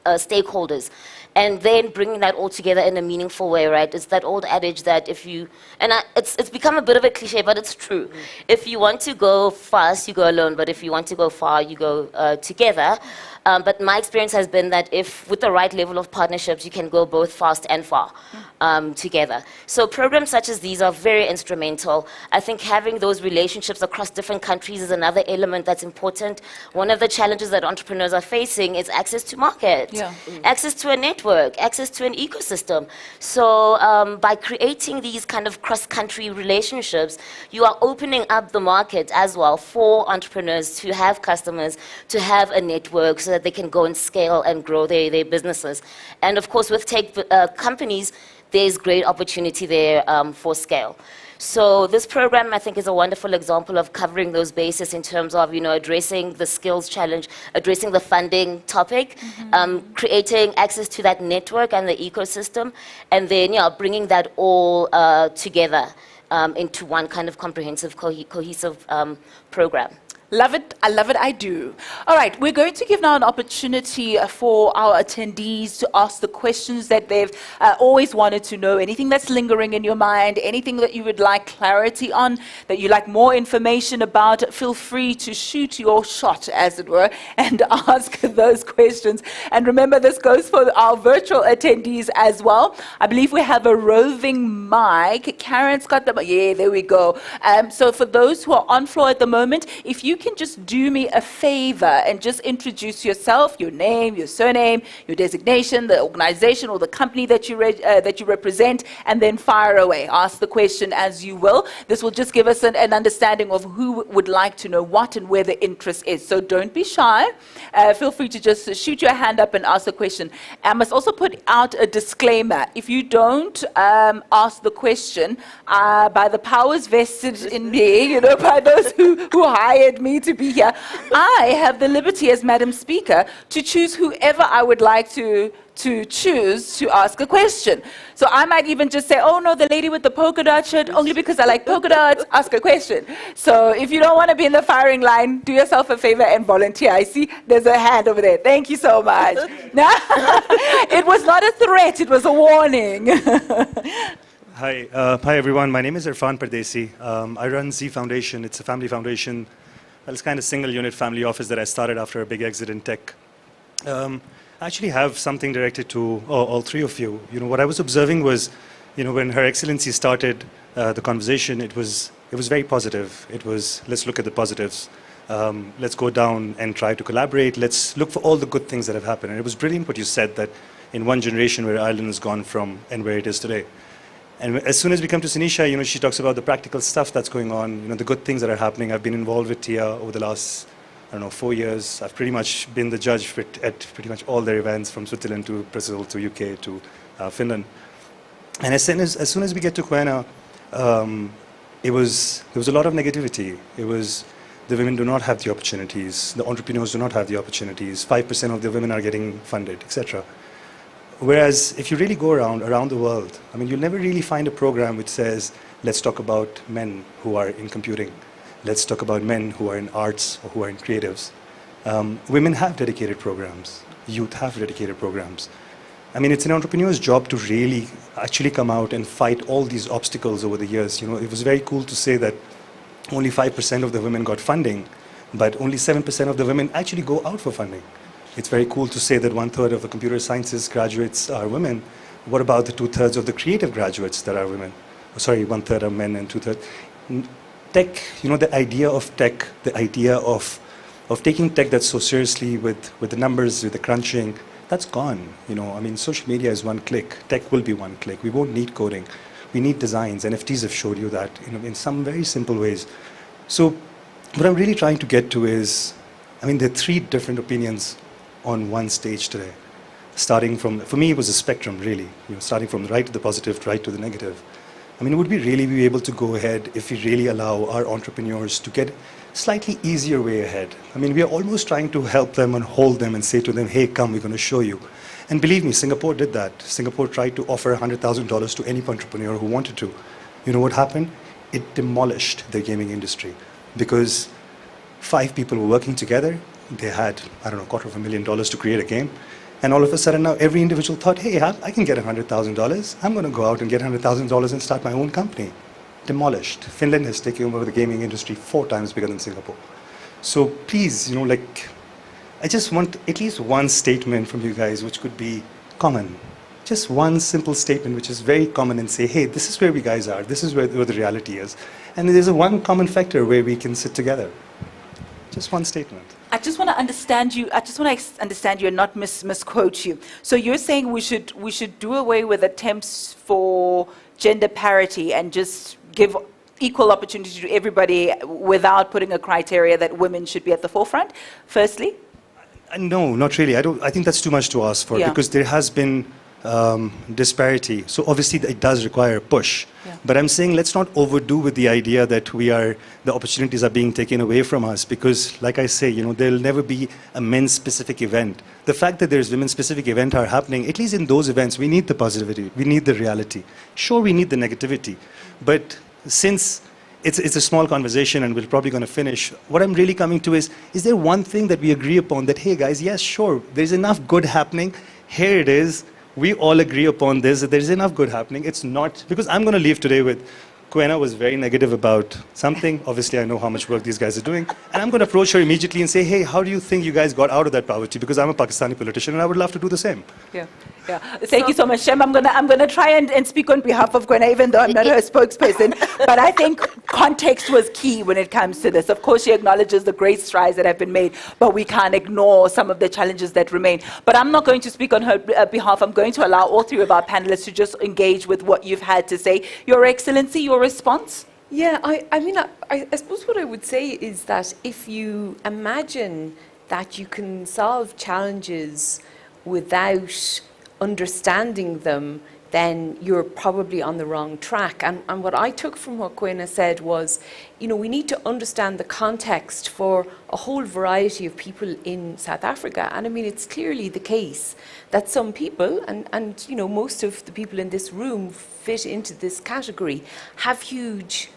stakeholders. And then bringing that all together in a meaningful way, right? It's that old adage that it's become a bit of a cliche, but it's true. If you want to go fast, you go alone, but if you want to go far, you go together. But my experience has been that if with the right level of partnerships, you can go both fast and far together. So programs such as these are very instrumental. I think having those relationships across different countries is another element that's important. One of the challenges that entrepreneurs are facing is access to markets, access to a network, access to an ecosystem. So by creating these kind of cross-country relationships, you are opening up the market as well for entrepreneurs to have customers, to have a network so that they can go and scale and grow their businesses. And of course, with tech companies, there's great opportunity there for scale. So this program, I think, is a wonderful example of covering those bases in terms of, addressing the skills challenge, addressing the funding topic, creating access to that network and the ecosystem, and then, bringing that all together into one kind of comprehensive, cohesive program. Love it. I love it. I do. All right. We're going to give now an opportunity for our attendees to ask the questions that they've always wanted to know. Anything that's lingering in your mind, anything that you would like clarity on, that you like more information about, feel free to shoot your shot, as it were, and ask those questions. And remember, this goes for our virtual attendees as well. I believe we have a roving mic. Karen's got the... Yeah, there we go. So for those who are on floor at the moment, if you can just do me a favor and just introduce yourself, your name, your surname, your designation, the organization or the company that you represent, and then fire away. Ask the question as you will. This will just give us an understanding of who would like to know what and where the interest is. So don't be shy. Feel free to just shoot your hand up and ask the question. I must also put out a disclaimer. If you don't ask the question, by the powers vested in me, by those who hired me to be here, I have the liberty as Madam Speaker to choose whoever I would like to choose to ask a question. So I might even just say, oh no, the lady with the polka dot shirt, only because I like polka dots, ask a question. So if you don't want to be in the firing line, do yourself a favor and volunteer. I see there's a hand over there. Thank you so much. It was not a threat, it was a warning. Hi, hi everyone. My name is Irfan Pardes. I run Z Foundation. It's a family foundation. Well, it's kind of single unit family office that I started after a big exit in tech. I actually have something directed to all three of you. What I was observing was, when Her Excellency started the conversation, it was very positive. It was, let's look at the positives. Let's go down and try to collaborate. Let's look for all the good things that have happened. And it was brilliant what you said, that in one generation where Ireland has gone from and where it is today. And as soon as we come to Sinisha, she talks about the practical stuff that's going on, the good things that are happening. I've been involved with TIA over the last, 4 years. I've pretty much been the judge at pretty much all their events, from Switzerland to Brazil to UK to Finland. And as soon as we get to Guena, there was a lot of negativity. It was, the women do not have the opportunities, the entrepreneurs do not have the opportunities, 5% of the women are getting funded, etc. Whereas if you really go around the world, you'll never really find a program which says, let's talk about men who are in computing. Let's talk about men who are in arts or who are in creatives. Women have dedicated programs. Youth have dedicated programs. It's an entrepreneur's job to really actually come out and fight all these obstacles over the years. It was very cool to say that only 5% of the women got funding, but only 7% of the women actually go out for funding. It's very cool to say that 1/3 of the computer sciences graduates are women. What about the 2/3 of the creative graduates that are women? Oh, sorry, 1/3 are men and 2/3. Tech, the idea of tech, the idea of taking tech that's so seriously with the numbers, with the crunching, that's gone. Social media is one click. Tech will be one click. We won't need coding. We need designs. NFTs have showed you that in some very simple ways. So what I'm really trying to get to is, there are three different opinions on one stage today. Starting from, for me, it was a spectrum, really. Starting from the right to the positive, right to the negative. Would we really be able to go ahead if we really allow our entrepreneurs to get slightly easier way ahead? We are almost trying to help them and hold them and say to them, hey, come, we're going to show you. And believe me, Singapore did that. Singapore tried to offer $100,000 to any entrepreneur who wanted to. You know what happened? It demolished the gaming industry because 5 people were working together. They had, $250,000 to create a game. And all of a sudden now every individual thought, hey, I can get $100,000. I'm going to go out and get $100,000 and start my own company. Demolished. Finland has taken over the gaming industry 4 times bigger than Singapore. So please, I just want at least one statement from you guys which could be common. Just one simple statement which is very common and say, hey, this is where we guys are. This is where the reality is. And there's a one common factor where we can sit together. Just one statement. I just want to understand you. I just want to understand you and not misquote you. So you're saying we should do away with attempts for gender parity and just give equal opportunity to everybody without putting a criteria that women should be at the forefront, firstly? No, not really. I think that's too much to ask for because there has been disparity. So obviously it does require a push. Yeah. But I'm saying let's not overdo with the idea that the opportunities are being taken away from us because, like I say, there'll never be a men's-specific event. The fact that there's women-specific events are happening, at least in those events, we need the positivity, we need the reality. Sure, we need the negativity. But since it's a small conversation and we're probably going to finish, what I'm really coming to is there one thing that we agree upon that, hey guys, yes, sure, there's enough good happening, here it is, we all agree upon this, that there's enough good happening. It's not, because I'm going to leave today with, Guena was very negative about something. Obviously, I know how much work these guys are doing. And I'm going to approach her immediately and say, hey, how do you think you guys got out of that poverty? Because I'm a Pakistani politician and I would love to do the same. Yeah. Yeah. Thank you so much, Shem. I'm gonna try and speak on behalf of Guena, even though I'm not her spokesperson. But I think context was key when it comes to this. Of course, she acknowledges the great strides that have been made, but we can't ignore some of the challenges that remain. But I'm not going to speak on her behalf. I'm going to allow all three of our panelists to just engage with what you've had to say. Your Excellency, your response? Yeah, I mean, I suppose what I would say is that if you imagine that you can solve challenges without understanding them, then you're probably on the wrong track. And what I took from what Guena said was, you know, we need to understand the context for a whole variety of people in South Africa. And I mean, it's clearly the case that some people, and you know, most of the people in this room fit into this category, have huge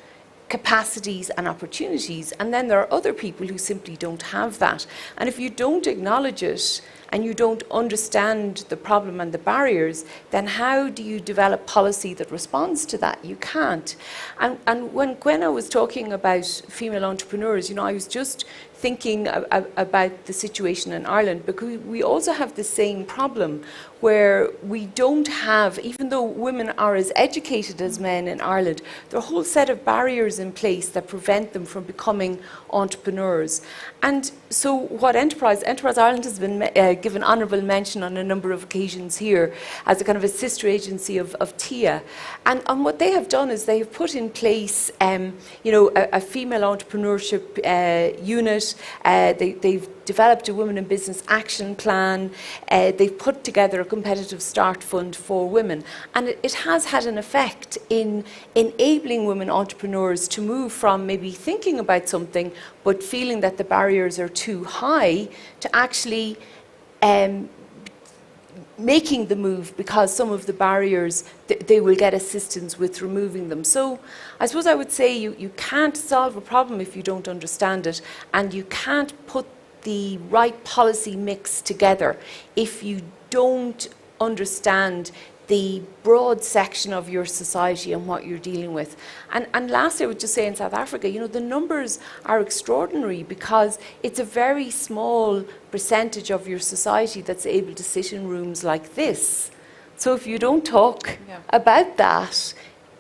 capacities and opportunities, and then there are other people who simply don't have that. And if you don't acknowledge it and you don't understand the problem and the barriers, then how do you develop policy that responds to that? You can't. And when Guena was talking about female entrepreneurs, you know, I was just thinking about the situation in Ireland, because we also have the same problem where we don't have, even though women are as educated as men in Ireland, there are a whole set of barriers in place that prevent them from becoming entrepreneurs. And so what Enterprise Ireland has been given honourable mention on a number of occasions here as a kind of a sister agency of TIA. And what they have done is they have put in place you know, a female entrepreneurship unit. They've developed a Women in Business Action Plan. They've put together a competitive start fund for women. And it has had an effect in enabling women entrepreneurs to move from maybe thinking about something but feeling that the barriers are too high to actually making the move, because some of the barriers, they will get assistance with removing them. So I suppose I would say you can't solve a problem if you don't understand it, and you can't put the right policy mix together if you don't understand the broad section of your society and what you're dealing with. And lastly, I would just say in South Africa, you know, the numbers are extraordinary because it's a very small percentage of your society that's able to sit in rooms like this. So if you don't talk about that,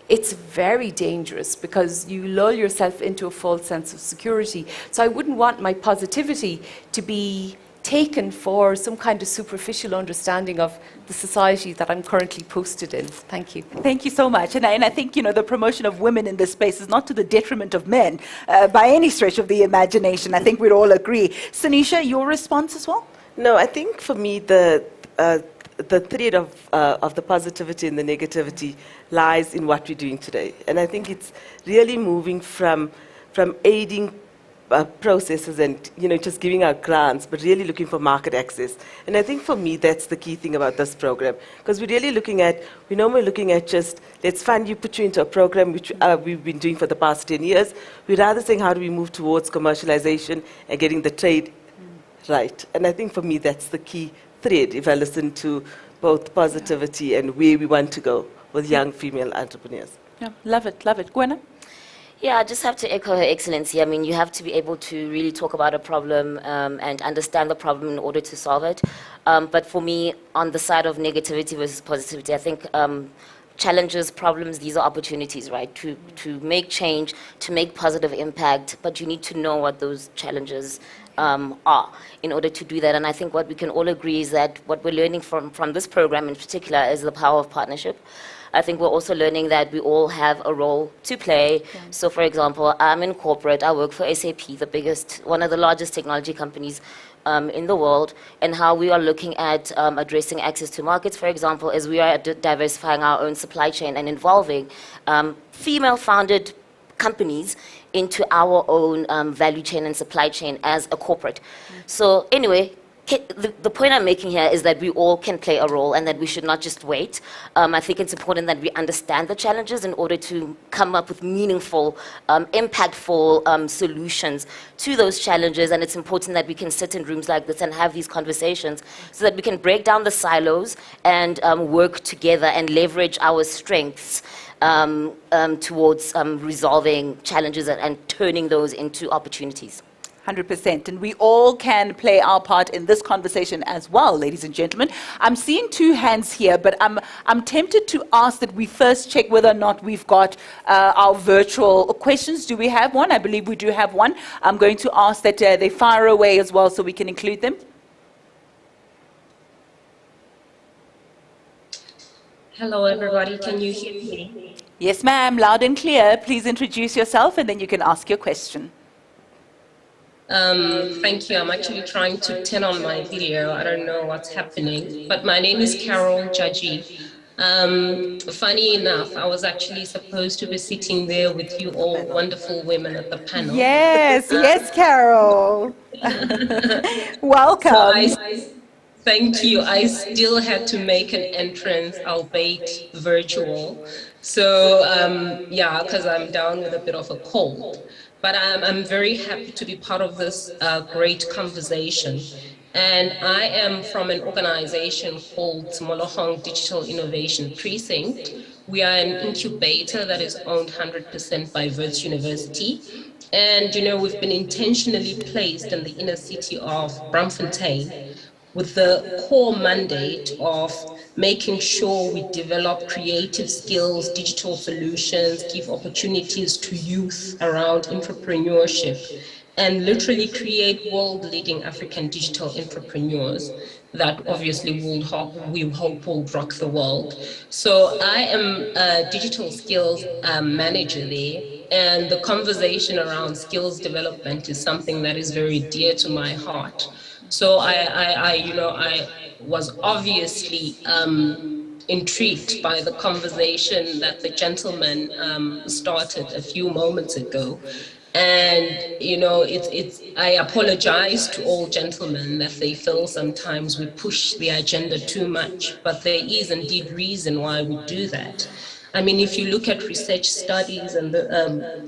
it's very dangerous because you lull yourself into a false sense of security. So I wouldn't want my positivity to be taken for some kind of superficial understanding of the society that I'm currently posted in. Thank you. Thank you so much. And I think, you know, the promotion of women in this space is not to the detriment of men by any stretch of the imagination. I think we'd all agree. Sanisha, your response as well? No, I think for me the thread of the positivity and the negativity lies in what we're doing today. And I think it's really moving from aiding processes and, you know, just giving out grants, but really looking for market access. And I think for me, that's the key thing about this program, because we're really looking at, we're normally looking at just, let's fund you, put you into a program, which we've been doing for the past 10 years. We're rather saying, how do we move towards commercialization and getting the trade right? And I think for me, that's the key thread, if I listen to both positivity and where we want to go with young female entrepreneurs. Yeah, love it, love it. Guena? Yeah, I just have to echo Her Excellency. I mean, you have to be able to really talk about a problem and understand the problem in order to solve it. But for me, on the side of negativity versus positivity, I think challenges, problems, these are opportunities, right? To make change, to make positive impact, but you need to know what those challenges are in order to do that. And I think what we can all agree is that what we're learning from this program in particular is the power of partnership. I think we're also learning that we all have a role to play. Yeah. So for example, I'm in corporate, I work for SAP, one of the largest technology companies in the world, and how we are looking at addressing access to markets, for example, as we are diversifying our own supply chain and involving female-founded companies into our own value chain and supply chain as a corporate. So anyway, the point I'm making here is that we all can play a role and that we should not just wait. I think it's important that we understand the challenges in order to come up with meaningful, impactful solutions to those challenges. And it's important that we can sit in rooms like this and have these conversations so that we can break down the silos and work together and leverage our strengths towards resolving challenges and turning those into opportunities. 100%. And we all can play our part in this conversation as well, ladies and gentlemen. I'm seeing two hands here, but I'm tempted to ask that we first check whether or not we've got our virtual questions. Do we have one? I believe we do have one. I'm going to ask that they fire away as well so we can include them. Hello, everybody. Can you hear me? Yes, ma'am. Loud and clear. Please introduce yourself and then you can ask your question. Thank you. I'm actually trying to turn on my video. I don't know what's happening, but my name is Carol Jaji. Funny enough, I was actually supposed to be sitting there with you all wonderful women at the panel. Yes, yes, Carol. Welcome. Thank you. I still had to make an entrance, albeit virtual. So, yeah, because I'm down with a bit of a cold. But I'm very happy to be part of this great conversation. And I am from an organization called Mologan Digital Innovation Precinct. We are an incubator that is owned 100% by Wits University. And, you know, we've been intentionally placed in the inner city of Braamfontein with the core mandate of making sure we develop creative skills, digital solutions, give opportunities to youth around entrepreneurship, and literally create world-leading African digital entrepreneurs that obviously we hope will rock the world. So I am a digital skills manager there, and the conversation around skills development is something that is very dear to my heart. So I was obviously intrigued by the conversation that the gentleman started a few moments ago. And, you know, I apologize to all gentlemen that they feel sometimes we push the agenda too much, but there is indeed reason why we do that. I mean, if you look at research studies and the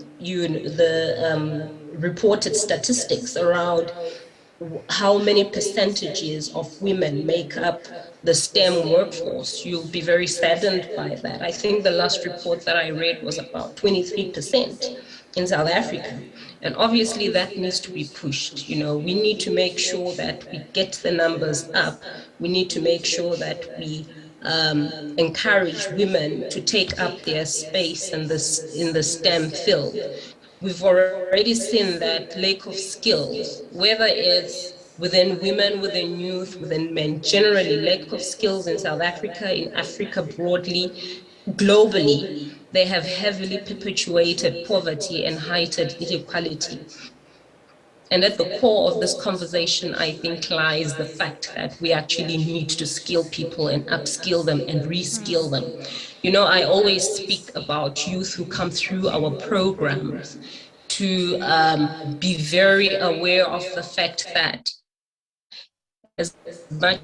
reported statistics around how many percentages of women make up the STEM workforce, you'll be very saddened by that. I think the last report that I read was about 23% in South Africa. And obviously that needs to be pushed. You know, we need to make sure that we get the numbers up. We need to make sure that we encourage women to take up their space in the STEM field. We've already seen that lack of skills, whether it's within women, within youth, within men, generally lack of skills in South Africa, in Africa broadly, globally, they have heavily perpetuated poverty and heightened inequality. And at the core of this conversation, I think, lies the fact that we actually need to skill people and upskill them and reskill them. You know, I always speak about youth who come through our programs to be very aware of the fact that as much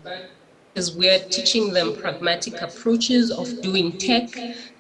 as we're teaching them pragmatic approaches of doing tech,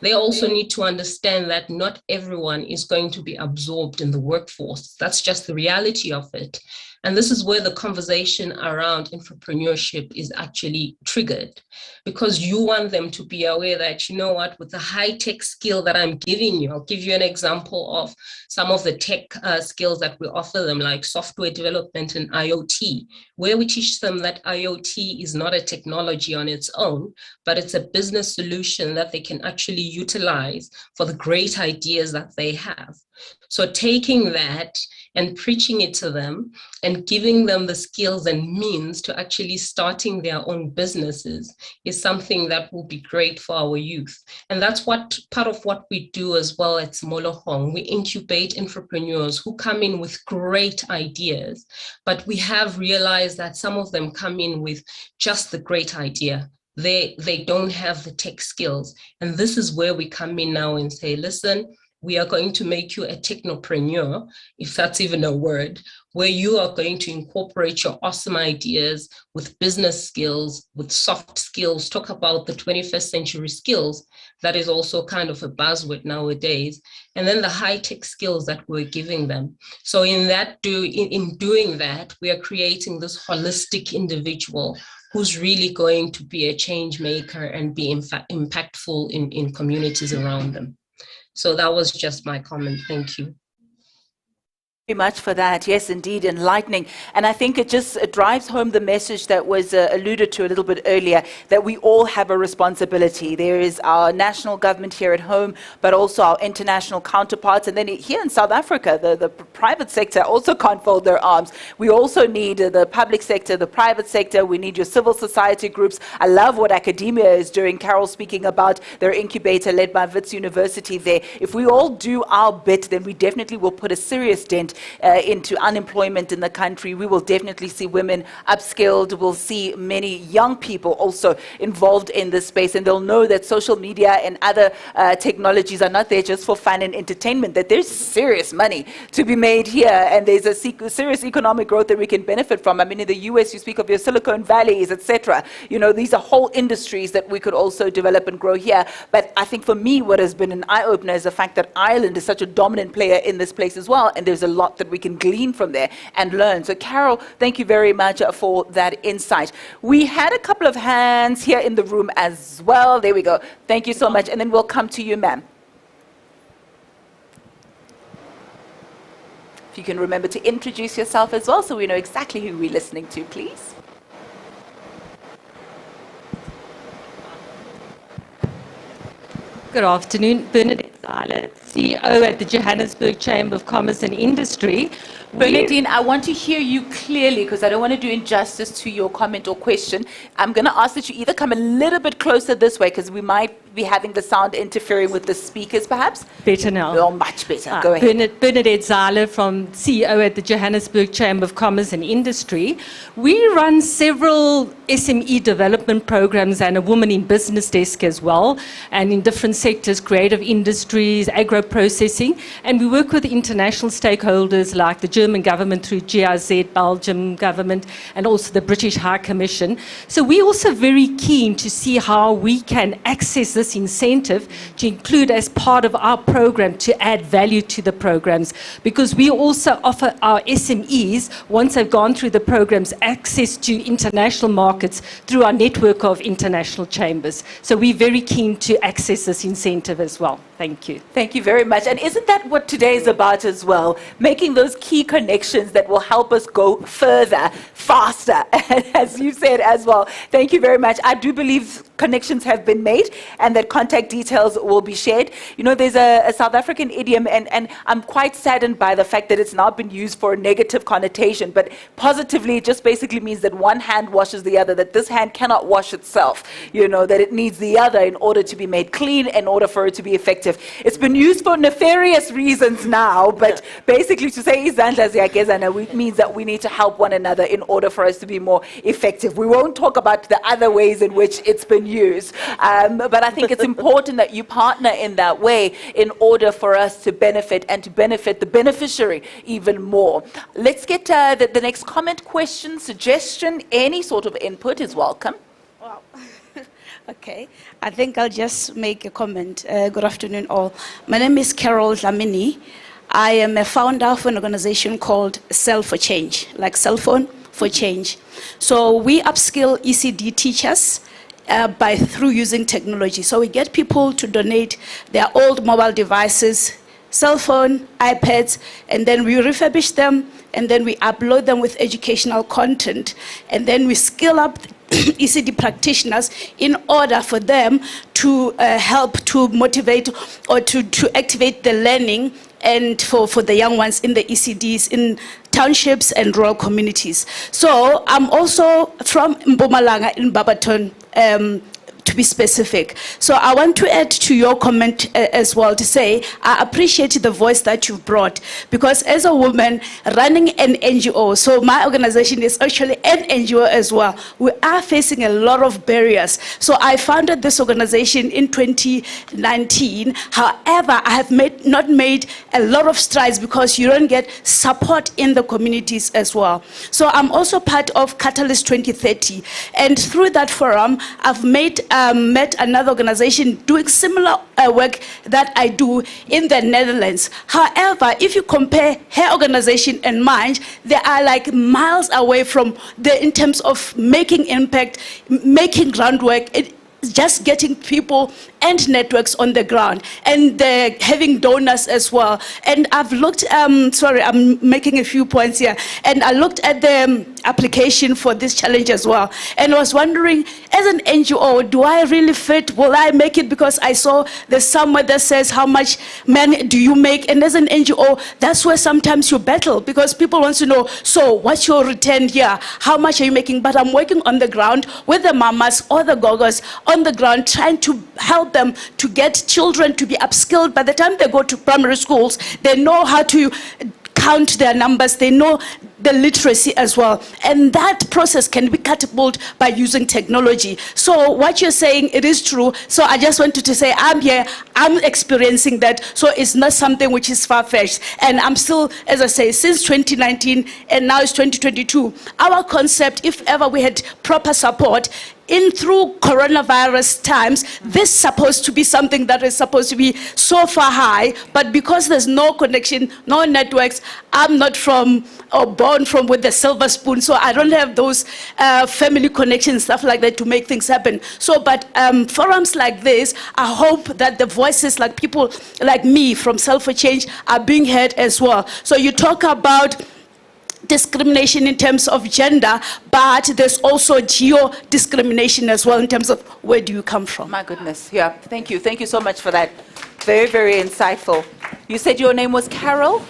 they also need to understand that not everyone is going to be absorbed in the workforce. That's just the reality of it. And this is where the conversation around entrepreneurship is actually triggered, because you want them to be aware that, you know what, with the high-tech skill that I'm giving you, I'll give you an example of some of the tech skills that we offer them, like software development and IoT, where we teach them that IoT is not a technology on its own, but it's a business solution that they can actually utilize for the great ideas that they have. So taking that and preaching it to them and giving them the skills and means to actually starting their own businesses is something that will be great for our youth. And that's what part of what we do as well at Mologan. We incubate entrepreneurs who come in with great ideas, but we have realized that some of them come in with just the great idea. They don't have the tech skills. And this is where we come in now and say, listen, we are going to make you a technopreneur, if that's even a word, where you are going to incorporate your awesome ideas with business skills, with soft skills, talk about the 21st century skills. That is also kind of a buzzword nowadays. And then the high-tech skills that we're giving them. So in doing that, we are creating this holistic individual who's really going to be a change maker and be impactful in communities around them. So that was just my comment. Thank you. Very much for that. Yes, indeed, enlightening. And I think it drives home the message that was alluded to a little bit earlier, that we all have a responsibility. There is our national government here at home, but also our international counterparts. And then here in South Africa, the private sector also can't fold their arms. We also need the public sector, the private sector. We need your civil society groups. I love what academia is doing. Carol speaking about their incubator led by Wits University there. If we all do our bit, then we definitely will put a serious dent into unemployment in the country. We will definitely see women upskilled. We'll see many young people also involved in this space, and they'll know that social media and other technologies are not there just for fun and entertainment, that there's serious money to be made here, and there's a serious economic growth that we can benefit from. I mean, in the US, you speak of your Silicon Valleys, etc. You know, these are whole industries that we could also develop and grow here. But I think for me, what has been an eye-opener is the fact that Ireland is such a dominant player in this place as well, and there's a lot that we can glean from there and learn. So Carol, thank you very much for that insight. We had a couple of hands here in the room as well. There we go. Thank you so much. And then we'll come to you, ma'am. If you can remember to introduce yourself as well so we know exactly who we're listening to, please. Good afternoon, Bernadette Zahler, CEO at the Johannesburg Chamber of Commerce and Industry. Bernadine, I want to hear you clearly because I don't want to do injustice to your comment or question. I'm going to ask that you either come a little bit closer this way because we might be having the sound interfering with the speakers perhaps. Better now. Oh, much better. Go ahead. Bernadette Zahler from CEO at the Johannesburg Chamber of Commerce and Industry. We run several SME development programs and a woman in business desk as well, and in different sectors, creative industries, agro-processing, and we work with international stakeholders like the German government through GIZ, Belgium government, and also the British High Commission. So we're also very keen to see how we can access this incentive to include as part of our program to add value to the programs, because we also offer our SMEs, once they've gone through the programs, access to international markets through our network of international chambers. So we're very keen to access this incentive as well. Thank you. Thank you very much. And isn't that what today is about as well? Making those key connections that will help us go further, faster, as you said as well. Thank you very much. I do believe connections have been made and that contact details will be shared. You know, there's a South African idiom, and I'm quite saddened by the fact that it's now been used for a negative connotation, but positively it just basically means that one hand washes the other, that this hand cannot wash itself, you know, that it needs the other in order to be made clean, in order for it to be effective. It's been used for nefarious reasons now, but basically to say izandla ziyagezana means that we need to help one another in order for us to be more effective. We won't talk about the other ways in which it's been used, but I think it's important that you partner in that way in order for us to benefit and to benefit the beneficiary even more. Let's get the next comment, question, suggestion, any sort of input is welcome. Wow. Okay, I think I'll just make a comment. Good afternoon all. My name is Carol Dlamini. I am a founder of an organization called Cell for Change, like cell phone for change. So we upskill ECD teachers through using technology. So we get people to donate their old mobile devices, cell phone, iPads, and then we refurbish them, and then we upload them with educational content, and then we skill up ECD practitioners in order for them to help to motivate or to activate the learning and for the young ones in the ECDs in townships and rural communities. So I'm also from Mpumalanga in Barberton, to be specific. So I want to add to your comment as well to say, I appreciate the voice that you've brought, because as a woman running an NGO, so my organization is actually an NGO as well, we are facing a lot of barriers. So I founded this organization in 2019. However, I have not made a lot of strides because you don't get support in the communities as well. So I'm also part of Catalyst 2030, and through that forum, I've met another organization doing similar work that I do in the Netherlands. However, if you compare her organization and mine, they are like miles away from in terms of making impact, making groundwork. just getting people and networks on the ground, and having donors as well. And I've looked, sorry, I'm making a few points here, and I looked at the application for this challenge as well, and I was wondering, as an NGO, do I really fit? Will I make it? Because I saw there's somewhere that says how much money do you make, and as an NGO, that's where sometimes you battle, because people want to know, so what's your return here? How much are you making? But I'm working on the ground with the mamas or the gogas on the ground, trying to help them to get children to be upskilled. By the time they go to primary schools, they know how to count their numbers, they know the literacy as well. And that process can be catapulted by using technology. So what you're saying, it is true. So I just wanted to say, I'm here, I'm experiencing that. So it's not something which is far-fetched. And I'm still, as I say, since 2019, and now it's 2022, our concept, if ever we had proper support, through coronavirus times, this is supposed to be something that is supposed to be so far high, but because there's no connection, no networks, I'm not from or born from with the silver spoon, so I don't have those family connections, stuff like that, to make things happen. So, but forums like this, I hope that the voices like people like me from Self for Change are being heard as well. So you talk about discrimination in terms of gender, but there's also geo-discrimination as well in terms of where do you come from. My goodness, yeah. Thank you. Thank you so much for that. Very, very insightful. You said your name was Carol?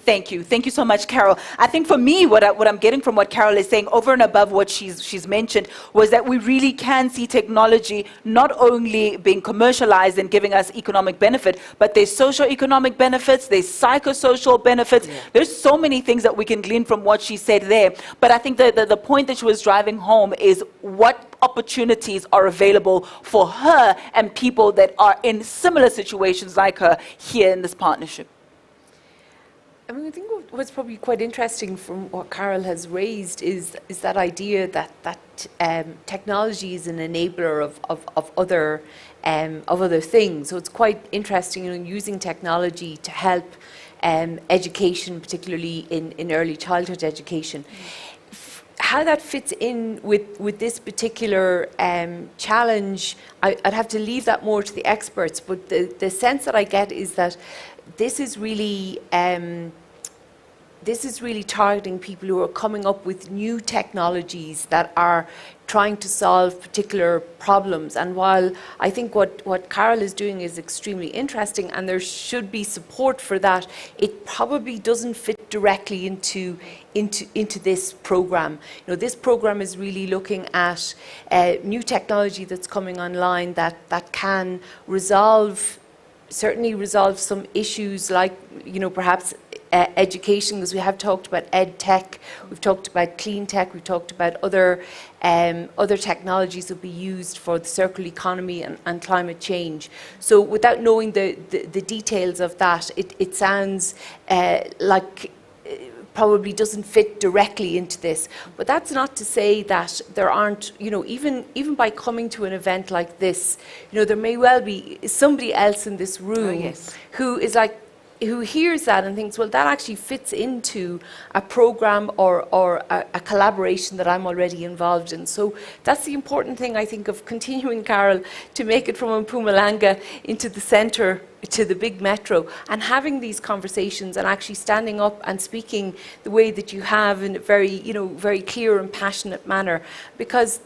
Thank you. Thank you so much, Carol. I think for me, what I'm getting from what Carol is saying, over and above what she's mentioned, was that we really can see technology not only being commercialized and giving us economic benefit, but there's socio-economic benefits, there's psychosocial benefits. Yeah. There's so many things that we can glean from what she said there. But I think the point that she was driving home is what opportunities are available for her and people that are in similar situations like her here in this partnership. I mean, I think what's probably quite interesting from what Carol has raised is that idea that technology is an enabler of other things. So it's quite interesting, you know, using technology to help education, particularly in early childhood education. How that fits in with this particular challenge, I'd have to leave that more to the experts. But the sense that I get is that this is really targeting people who are coming up with new technologies that are trying to solve particular problems. And while I think what Carol is doing is extremely interesting and there should be support for that, it probably doesn't fit directly into this program. You know, this program is really looking at new technology that's coming online that can certainly resolve some issues like, you know, perhaps education, because we have talked about ed tech, we've talked about clean tech, we've talked about other technologies that will be used for the circular economy and climate change. So without knowing the details of that, it sounds like probably doesn't fit directly into this. But that's not to say that there aren't, you know, even by coming to an event like this, you know, there may well be somebody else in this room who hears that and thinks, well, that actually fits into a program or a collaboration that I'm already involved in. So that's the important thing, I think, of continuing, Carol, to make it from Mpumalanga into the centre, to the big metro, and having these conversations and actually standing up and speaking the way that you have in a very, you know, very clear and passionate manner, because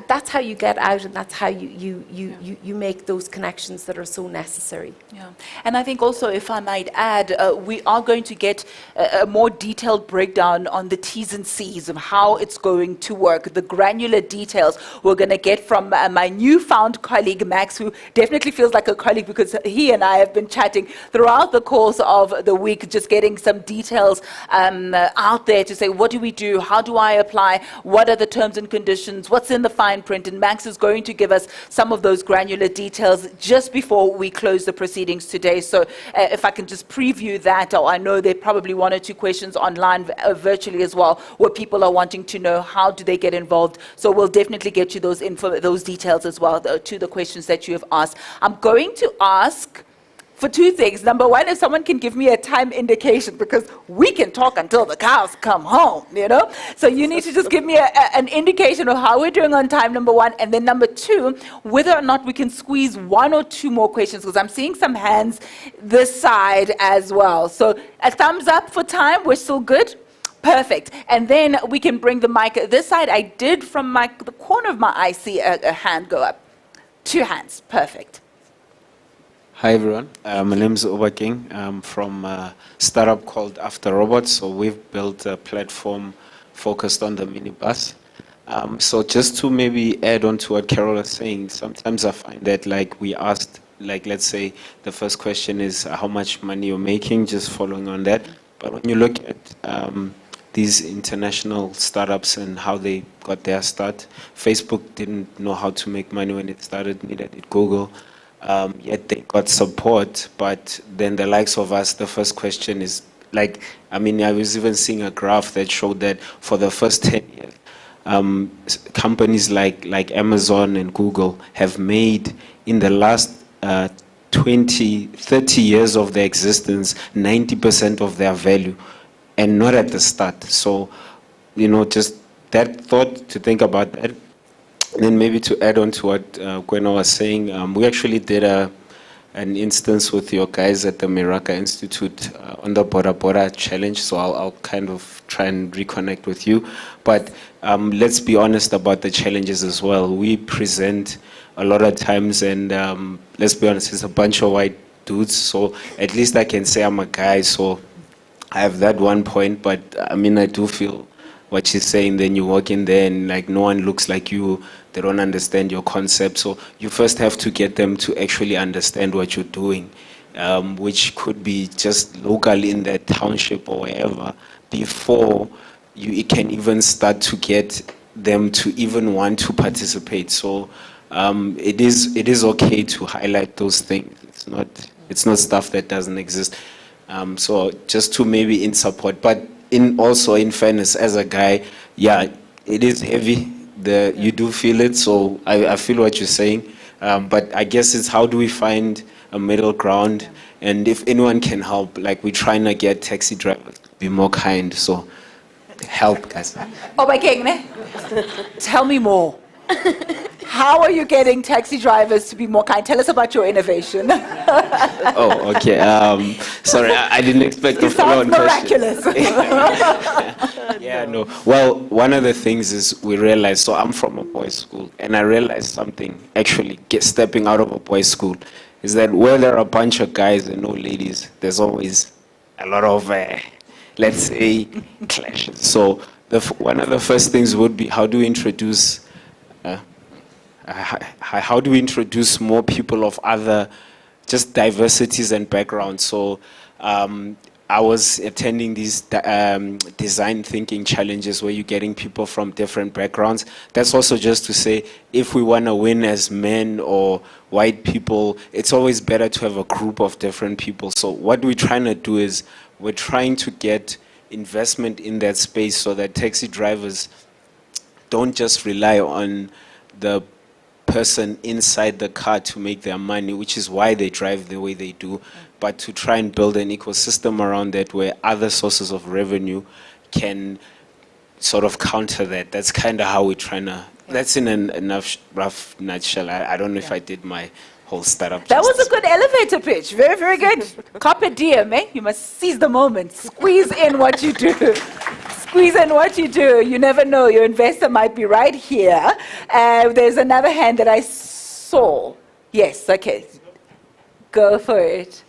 that's how you get out, and that's how you make those connections that are so necessary. Yeah, and I think also, if I might add, we are going to get a more detailed breakdown on the T's and C's of how it's going to work, the granular details we're going to get from my newfound colleague, Max, who definitely feels like a colleague because he and I have been chatting throughout the course of the week, just getting some details out there to say, what do we do? How do I apply? What are the terms and conditions? What's in the fine print? And Max is going to give us some of those granular details just before we close the proceedings today. So if I can just preview that, or I know there are probably one or two questions online virtually as well, where people are wanting to know how do they get involved. So we'll definitely get you those details as well to the questions that you have asked. I'm going to ask for two things. Number one, if someone can give me a time indication, because we can talk until the cows come home, you know? So you need to just give me an indication of how we're doing on time, number one. And then number two, whether or not we can squeeze one or two more questions, because I'm seeing some hands this side as well. So a thumbs up for time, we're still good? Perfect. And then we can bring the mic this side. I did from the corner of my eye see a hand go up. Two hands, perfect. Hi everyone, my name is Oba King. I'm from a startup called After Robots. So we've built a platform focused on the minibus. So just to maybe add on to what Carol is saying, sometimes I find that like we asked, like let's say the first question is how much money you're making, just following on that. But when you look at these international startups and how they got their start, Facebook didn't know how to make money when it started, neither did Google. Yet they got support, but then the likes of us, the first question is like, I mean, I was even seeing a graph that showed that for the first 10 years, companies like Amazon and Google have made in the last 20, 30 years of their existence, 90% of their value, and not at the start. So, you know, just that thought to think about that. And then maybe to add on to what Guena was saying, we actually did an instance with your guys at the Miraka Institute on the Bora Bora Challenge, so I'll kind of try and reconnect with you. But let's be honest about the challenges as well. We present a lot of times, and let's be honest, it's a bunch of white dudes, so at least I can say I'm a guy, so I have that one point. But I mean, I do feel what she's saying. Then you walk in there and like no one looks like you, they don't understand your concept, so you first have to get them to actually understand what you're doing, which could be just locally in that township or wherever, before you can even start to get them to even want to participate. So it is okay to highlight those things. It's not stuff that doesn't exist. So just to maybe in support, but also in fairness, as a guy, yeah, it is heavy. You do feel it, so I feel what you're saying. But I guess it's how do we find a middle ground? And if anyone can help, like we're trying to get taxi drivers to be more kind, so help, guys. Oh, my king, ne? Tell me more. How are you getting taxi drivers to be more kind? Tell us about your innovation. Oh, okay. Sorry, I didn't expect a follow-on question. Miraculous. Yeah, no. Well, one of the things is we realized, so I'm from a boys' school, and I realized something, actually, stepping out of a boys' school, is that where there are a bunch of guys and no ladies, there's always a lot of, let's say, clashes. So one of the first things would be how do we introduce more people of other just diversities and backgrounds. So I was attending these design thinking challenges where you're getting people from different backgrounds. That's also just to say, if we want to win as men or white people, it's always better to have a group of different people. So what we're trying to do is we're trying to get investment in that space so that taxi drivers don't just rely on the person inside the car to make their money, which is why they drive the way they do, but to try and build an ecosystem around that where other sources of revenue can sort of counter that. That's kind of how we're trying to, that's in a rough nutshell. I don't know if I did my whole startup That justice. was a good elevator pitch. Very, very good. Carpe diem, eh? You must seize the moment. Squeeze in what you do. Squeeze in what you do. You never know. Your investor might be right here. There's another hand that I saw. Yes, okay. Go for it.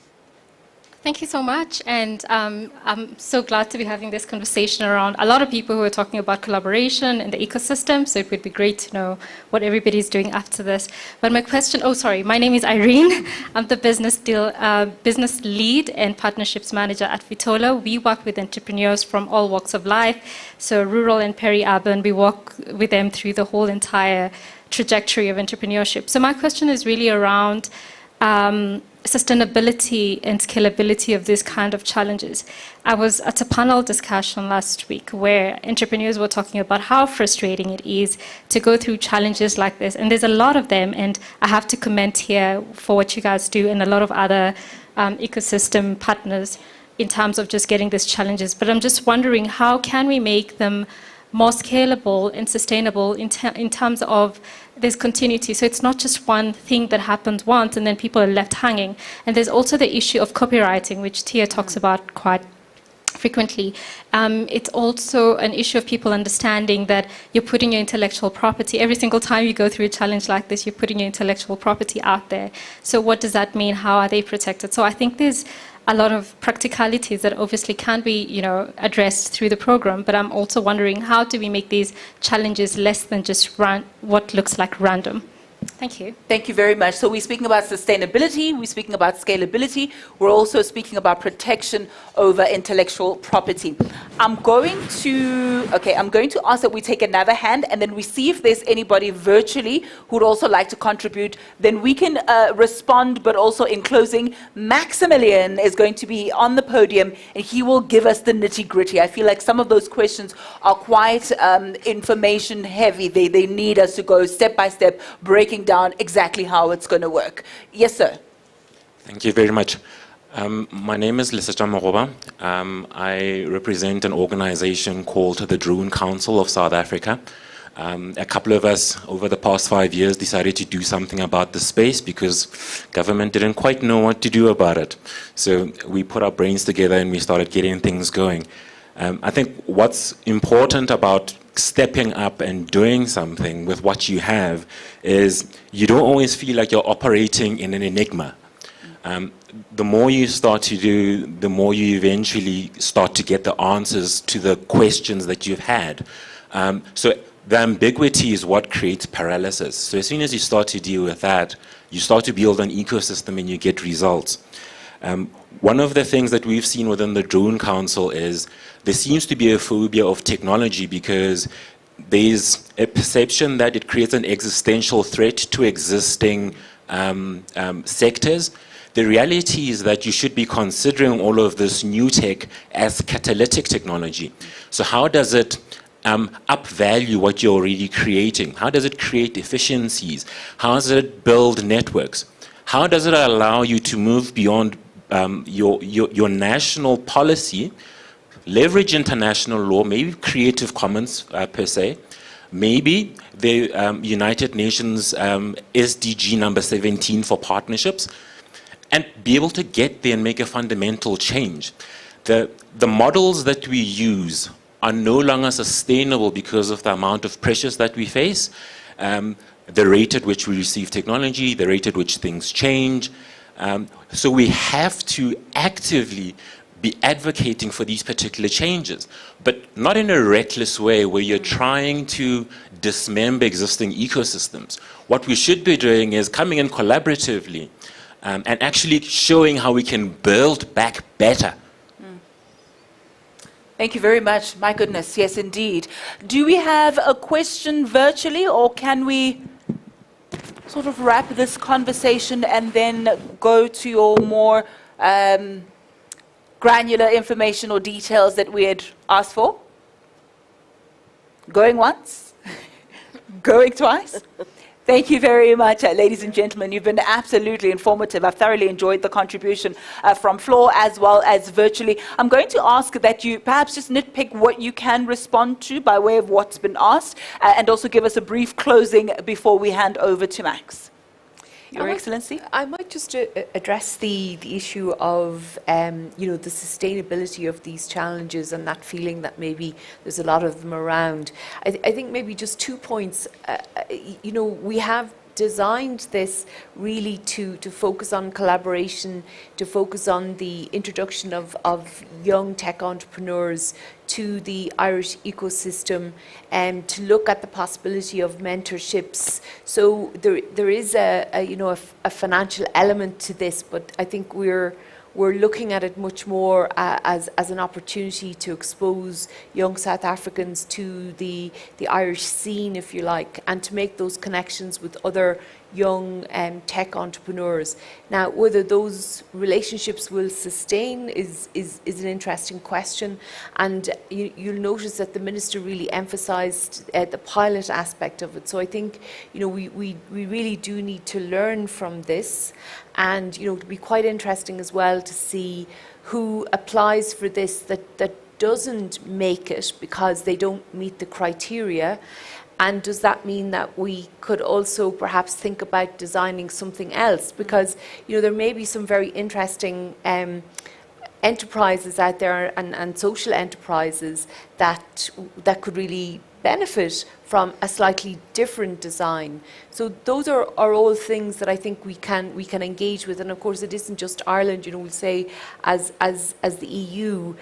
Thank you so much, and I'm so glad to be having this conversation around a lot of people who are talking about collaboration and the ecosystem, so it would be great to know what everybody's doing after this. But my question, my name is Irene. I'm the business lead and partnerships manager at Vitola. We work with entrepreneurs from all walks of life, so rural and peri-urban. We work with them through the whole entire trajectory of entrepreneurship. So my question is really around sustainability and scalability of these kind of challenges. I was at a panel discussion last week where entrepreneurs were talking about how frustrating it is to go through challenges like this. And there's a lot of them, and I have to commend here for what you guys do and a lot of other ecosystem partners in terms of just getting these challenges. But I'm just wondering, how can we make them more scalable and sustainable in terms of there's continuity? So it's not just one thing that happens once and then people are left hanging. And there's also the issue of copywriting, which Tia talks about quite frequently. It's also an issue of people understanding that you're putting your intellectual property, every single time you go through a challenge like this, you're putting your intellectual property out there. So what does that mean? How are they protected? So I think there's a lot of practicalities that obviously can be, addressed through the program, but I'm also wondering, how do we make these challenges less than just what looks like random? Thank you. Thank you very much. So we're speaking about sustainability, we're speaking about scalability, we're also speaking about protection over intellectual property. I'm going to ask that we take another hand and then we see if there's anybody virtually who would also like to contribute. Then we can respond, but also in closing, Maximilian is going to be on the podium and he will give us the nitty-gritty. I feel like some of those questions are quite information heavy. They need us to go step by step, breaking down exactly how it's going to work. Yes, sir. Thank you very much. My name is Maruba. I represent an organization called the Drone Council of South Africa. A couple of us over the past 5 years decided to do something about the space because government didn't quite know what to do about it. So we put our brains together and we started getting things going. I think what's important about stepping up and doing something with what you have is you don't always feel like you're operating in an enigma. The more you start to do, the more you eventually start to get the answers to the questions that you've had. So the ambiguity is what creates paralysis. So as soon as you start to deal with that, you start to build an ecosystem and you get results. One of the things that we've seen within the Drone Council is there seems to be a phobia of technology because there's a perception that it creates an existential threat to existing sectors. The reality is that you should be considering all of this new tech as catalytic technology. So how does it upvalue what you're already creating? How does it create efficiencies? How does it build networks? How does it allow you to move beyond your national policy, leverage international law, maybe Creative Commons per se, maybe the United Nations SDG number 17 for partnerships, and be able to get there and make a fundamental change. The models that we use are no longer sustainable because of the amount of pressures that we face, the rate at which we receive technology, the rate at which things change. So we have to actively be advocating for these particular changes, but not in a reckless way where you're trying to dismember existing ecosystems. What we should be doing is coming in collaboratively and actually showing how we can build back better. Thank you very much. My goodness, yes, indeed. Do we have a question virtually, or can we sort of wrap this conversation and then go to your more granular information or details that we had asked for? Going once? Going twice? Thank you very much, ladies and gentlemen. You've been absolutely informative. I've thoroughly enjoyed the contribution from floor as well as virtually. I'm going to ask that you perhaps just nitpick what you can respond to by way of what's been asked, and also give us a brief closing before we hand over to Max. Your Excellency? I might just address the issue of, the sustainability of these challenges and that feeling that maybe there's a lot of them around. I think maybe just 2 points. We have designed this really to focus on collaboration, to focus on the introduction of young tech entrepreneurs to the Irish ecosystem, and to look at the possibility of mentorships. So there is a financial element to this, but I think we're looking at it much more as an opportunity to expose young South Africans to the Irish scene, if you like, and to make those connections with other young tech entrepreneurs. Now, whether those relationships will sustain is an interesting question, and you'll notice that the Minister really emphasised the pilot aspect of it. So I think, we really do need to learn from this, and, it'll be quite interesting as well to see who applies for this that doesn't make it because they don't meet the criteria. And does that mean that we could also perhaps think about designing something else? Because, there may be some very interesting enterprises out there and social enterprises that could really benefit from a slightly different design. So those are all things that I think we can engage with. And of course, it isn't just Ireland. We'll say as the EU,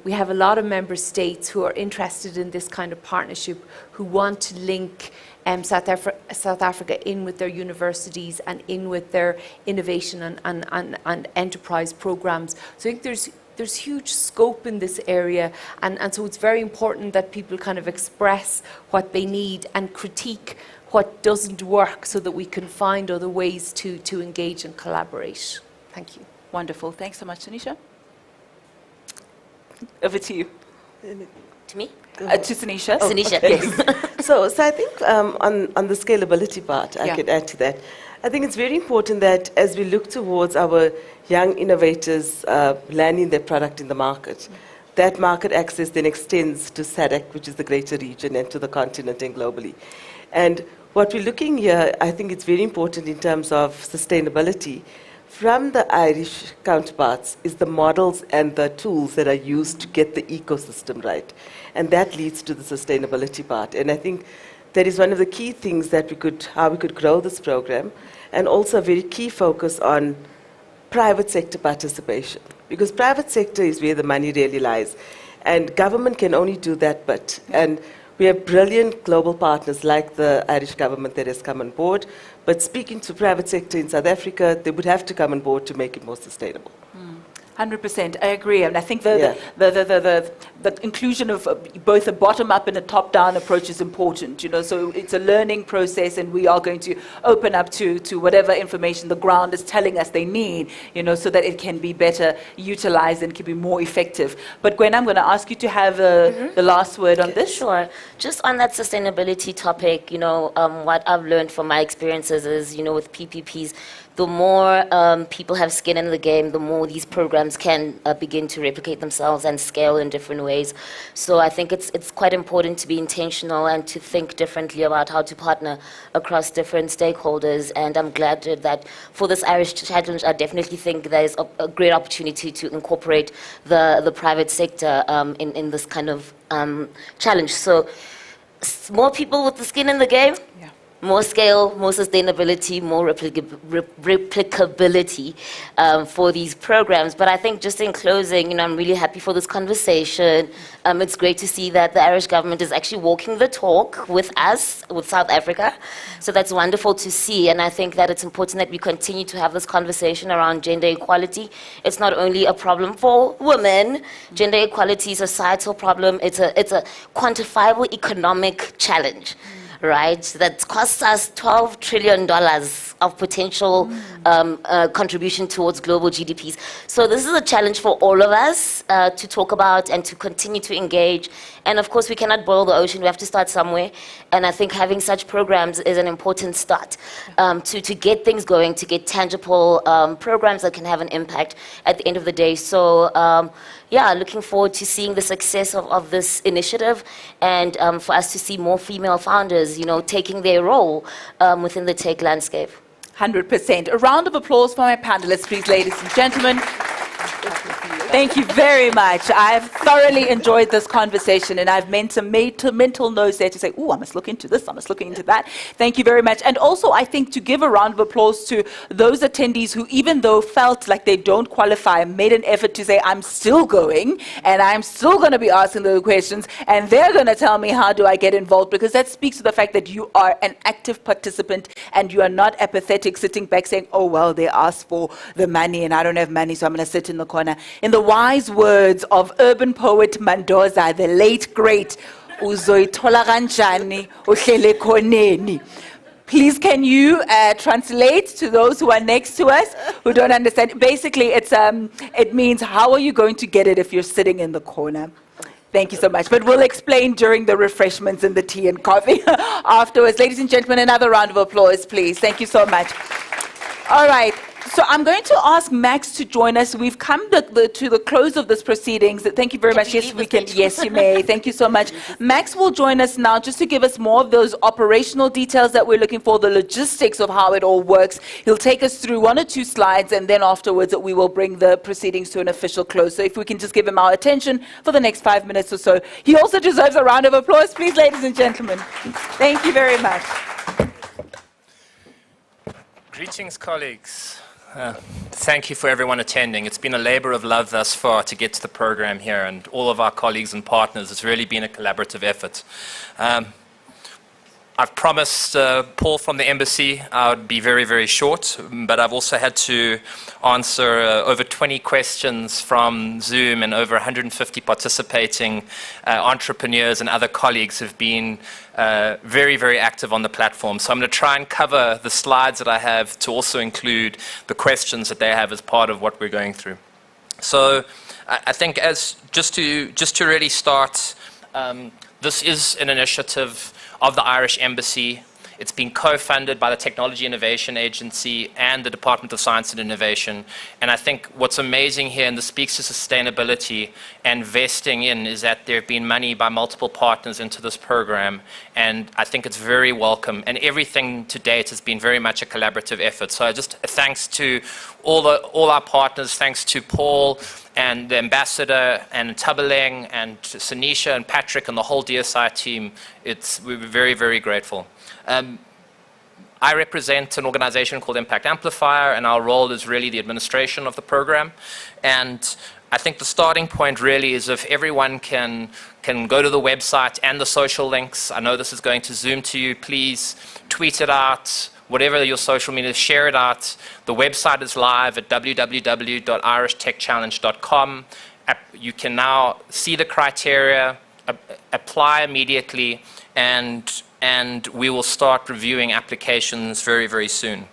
we have a lot of member states who are interested in this kind of partnership, who want to link South Africa in with their universities and in with their innovation and enterprise programs. So I think there's huge scope in this area, and so it's very important that people kind of express what they need and critique what doesn't work so that we can find other ways to engage and collaborate. Thank you. Wonderful. Thanks so much, Tanisha. Over to you. To me? To Tanisha. Oh, Tanisha, okay. yes. So I think on the scalability part, I could add to that. I think it's very important that as we look towards our young innovators landing their product in the market, that market access then extends to SADC, which is the greater region, and to the continent and globally. And what we're looking here, I think it's very important in terms of sustainability. From the Irish counterparts is the models and the tools that are used to get the ecosystem right. And that leads to the sustainability part. And I think that is one of the key things that how we could grow this program, and also a very key focus on private sector participation. Because private sector is where the money really lies. And government can only do that bit. And we have brilliant global partners like the Irish government that has come on board. But speaking to private sector in South Africa, they would have to come on board to make it more sustainable. 100%, I agree. And I think the inclusion of both a bottom-up and a top-down approach is important. So it's a learning process, and we are going to open up to whatever information the ground is telling us they need, so that it can be better utilized and can be more effective. But Gwen, I'm going to ask you to have the last word on this. Sure. Just on that sustainability topic, what I've learned from my experiences is, with PPPs, the more people have skin in the game, the more these programs can begin to replicate themselves and scale in different ways. So I think it's quite important to be intentional and to think differently about how to partner across different stakeholders. And I'm glad that for this Irish challenge, I definitely think there's a great opportunity to incorporate the private sector in this kind of challenge. So more people with the skin in the game. More scale, more sustainability, more replicability for these programs. But I think just in closing, I'm really happy for this conversation. It's great to see that the Irish government is actually walking the talk with us, with South Africa. So that's wonderful to see. And I think that it's important that we continue to have this conversation around gender equality. It's not only a problem for women. Gender equality is a societal problem. It's a quantifiable economic challenge. Right, that costs us $12 trillion of potential contribution towards global GDPs. So this is a challenge for all of us to talk about and to continue to engage. And of course, we cannot boil the ocean. We have to start somewhere. And I think having such programs is an important start to get things going, to get tangible programs that can have an impact at the end of the day. So looking forward to seeing the success of this initiative, and for us to see more female founders, taking their role within the tech landscape. 100%. A round of applause for my panelists, please, ladies and gentlemen. Thank you very much. I've thoroughly enjoyed this conversation, and I've made some mental notes there to say, I must look into this, I must look into that. Thank you very much. And also, I think to give a round of applause to those attendees who, even though felt like they don't qualify, made an effort to say, I'm still going, and I'm still going to be asking the questions, and they're going to tell me how do I get involved, because that speaks to the fact that you are an active participant, and you are not apathetic, sitting back saying, they asked for the money, and I don't have money, so I'm going to sit in the corner. In the wise words of urban poet Mandoza, the late great, uzoyithola kanjani uhlele khoneni. Please, can you translate to those who are next to us who don't understand? Basically, it means how are you going to get it if you're sitting in the corner? Thank you so much. But we'll explain during the refreshments and the tea and coffee afterwards. Ladies and gentlemen, another round of applause, please. Thank you so much. All right. So I'm going to ask Max to join us. We've come to the close of this proceedings. Thank you very much. Yes, we can. Yes, you may. Thank you so much. Max will join us now just to give us more of those operational details that we're looking for, the logistics of how it all works. He'll take us through 1 or 2 slides, and then afterwards we will bring the proceedings to an official close. So if we can just give him our attention for the next 5 minutes or so. He also deserves a round of applause, please, ladies and gentlemen. Thank you very much. Greetings, colleagues. Thank you for everyone attending. It's been a labor of love thus far to get to the program here, and all of our colleagues and partners. It's really been a collaborative effort. I've promised Paul from the embassy I would be very, very short, but I've also had to answer over 20 questions from Zoom, and over 150 participating entrepreneurs and other colleagues have been very, very active on the platform. So I'm going to try and cover the slides that I have to also include the questions that they have as part of what we're going through. So I think just to really start, this is an initiative of the Irish Embassy. It's been co-funded by the Technology Innovation Agency and the Department of Science and Innovation. And I think what's amazing here, and this speaks to sustainability and investing in, is that there have been money by multiple partners into this program. And I think it's very welcome. And everything to date has been very much a collaborative effort. So just thanks to all our partners, thanks to Paul and the ambassador and Tabaleng and Sanisha and Patrick and the whole DSI team. We're very, very grateful. I represent an organization called Impact Amplifier, and our role is really the administration of the program. And I think the starting point really is if everyone can go to the website and the social links. I know this is going to Zoom to you. Please tweet it out. Whatever your social media, share it out. The website is live at www.irishtechchallenge.com. You can now see the criteria, apply immediately, and we will start reviewing applications very, very soon.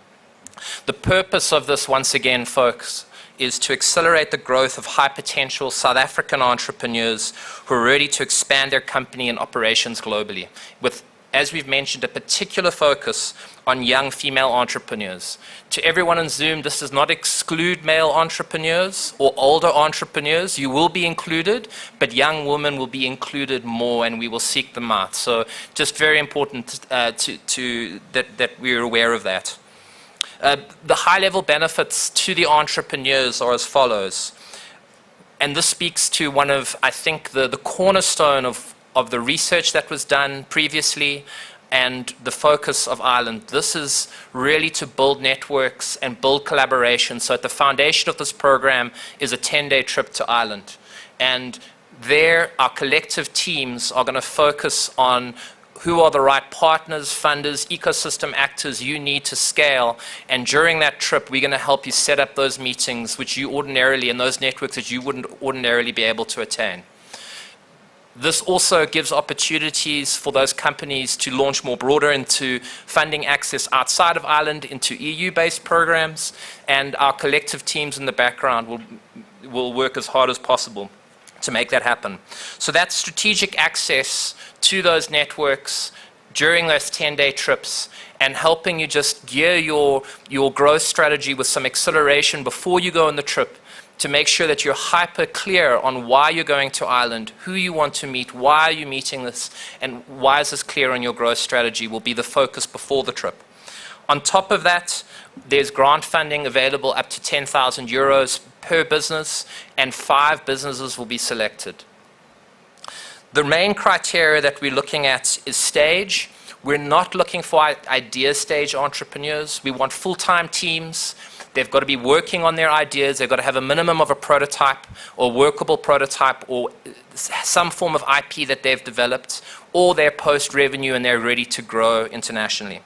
The purpose of this, once again, folks, is to accelerate the growth of high-potential South African entrepreneurs who are ready to expand their company and operations globally, with, as we've mentioned, a particular focus on young female entrepreneurs. To everyone on Zoom, this does not exclude male entrepreneurs or older entrepreneurs. You will be included, but young women will be included more, and we will seek them out. So just very important that we're aware of that. The high-level benefits to the entrepreneurs are as follows. And this speaks to one of, I think, the cornerstone of the research that was done previously and the focus of Ireland. This is really to build networks and build collaboration. So at the foundation of this program is a 10-day trip to Ireland. And there, our collective teams are going to focus on who are the right partners, funders, ecosystem actors you need to scale. And during that trip, we're going to help you set up those meetings which you ordinarily, and those networks that you wouldn't ordinarily be able to attain. This also gives opportunities for those companies to launch more broader into funding access outside of Ireland into EU-based programs, and our collective teams in the background will work as hard as possible to make that happen. So that's strategic access to those networks during those 10-day trips, and helping you just gear your growth strategy with some acceleration before you go on the trip, to make sure that you're hyper clear on why you're going to Ireland, who you want to meet, why are you meeting this, and why is this clear on your growth strategy will be the focus before the trip. On top of that, there's grant funding available up to 10,000 euros per business, and 5 businesses will be selected. The main criteria that we're looking at is stage. We're not looking for idea stage entrepreneurs. We want full-time teams. They've got to be working on their ideas. They've got to have a minimum of a prototype or workable prototype or some form of IP that they've developed, or they're post-revenue and they're ready to grow internationally.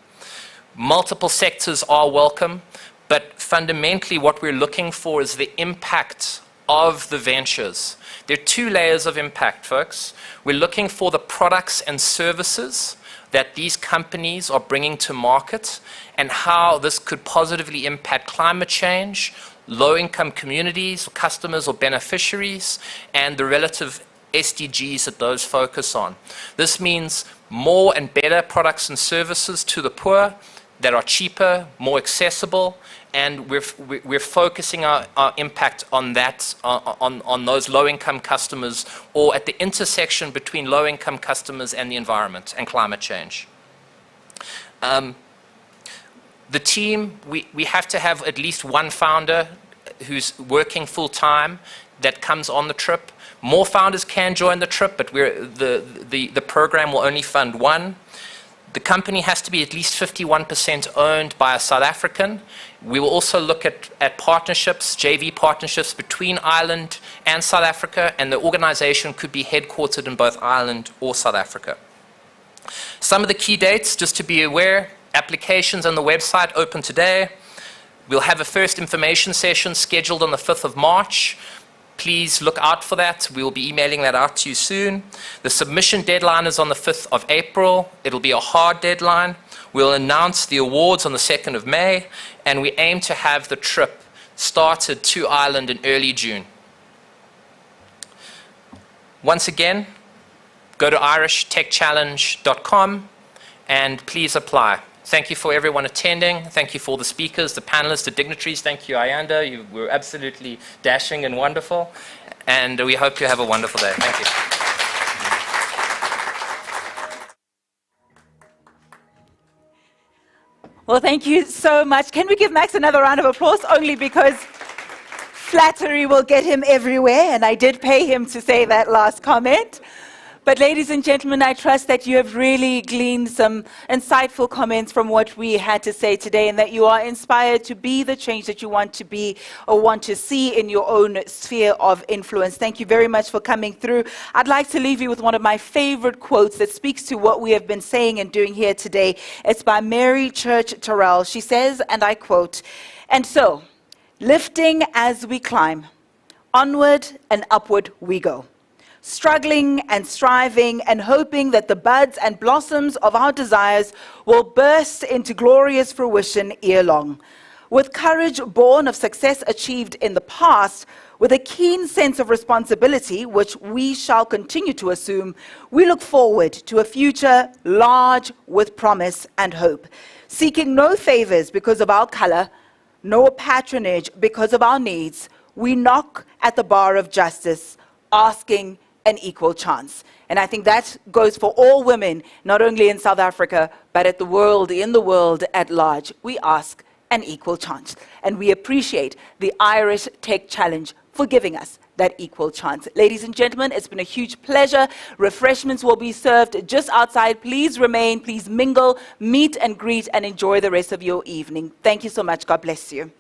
Multiple sectors are welcome, but fundamentally what we're looking for is the impact of the ventures. There are two layers of impact, folks. We're looking for the products and services that these companies are bringing to market and how this could positively impact climate change, low-income communities, or customers or beneficiaries, and the relative SDGs that those focus on. This means more and better products and services to the poor that are cheaper, more accessible, and we're focusing our impact on that, on those low-income customers, or at the intersection between low-income customers and the environment and climate change. The team, we have to have at least one founder who's working full-time that comes on the trip. More founders can join the trip, but the program will only fund one. The company has to be at least 51% owned by a South African. We will also look at partnerships, JV partnerships between Ireland and South Africa, and the organization could be headquartered in both Ireland or South Africa. Some of the key dates, just to be aware: applications on the website open today. We'll have a first information session scheduled on the 5th of March. Please look out for that. We will be emailing that out to you soon. The submission deadline is on the 5th of April. It'll be a hard deadline. We'll announce the awards on the 2nd of May, and we aim to have the trip started to Ireland in early June. Once again, go to irishtechchallenge.com and please apply. Thank you for everyone attending. Thank you for the speakers, the panelists, the dignitaries. Thank you, Ayanda. You were absolutely dashing and wonderful. And we hope you have a wonderful day. Thank you. Well, thank you so much. Can we give Max another round of applause? Only because flattery will get him everywhere, and I did pay him to say that last comment. But ladies and gentlemen, I trust that you have really gleaned some insightful comments from what we had to say today, and that you are inspired to be the change that you want to be or want to see in your own sphere of influence. Thank you very much for coming through. I'd like to leave you with one of my favorite quotes that speaks to what we have been saying and doing here today. It's by Mary Church Terrell. She says, and I quote, "And so, lifting as we climb, onward and upward we go. Struggling and striving and hoping that the buds and blossoms of our desires will burst into glorious fruition ere long. With courage born of success achieved in the past, with a keen sense of responsibility, which we shall continue to assume, we look forward to a future large with promise and hope, seeking no favors because of our color, no patronage because of our needs. We knock at the bar of justice, asking an equal chance." And I think that goes for all women, not only in South Africa, but in the world at large. We ask an equal chance. And we appreciate the Irish Tech Challenge for giving us that equal chance. Ladies and gentlemen, it's been a huge pleasure. Refreshments will be served just outside. Please remain, please mingle, meet and greet, and enjoy the rest of your evening. Thank you so much. God bless you.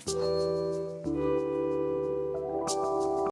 you.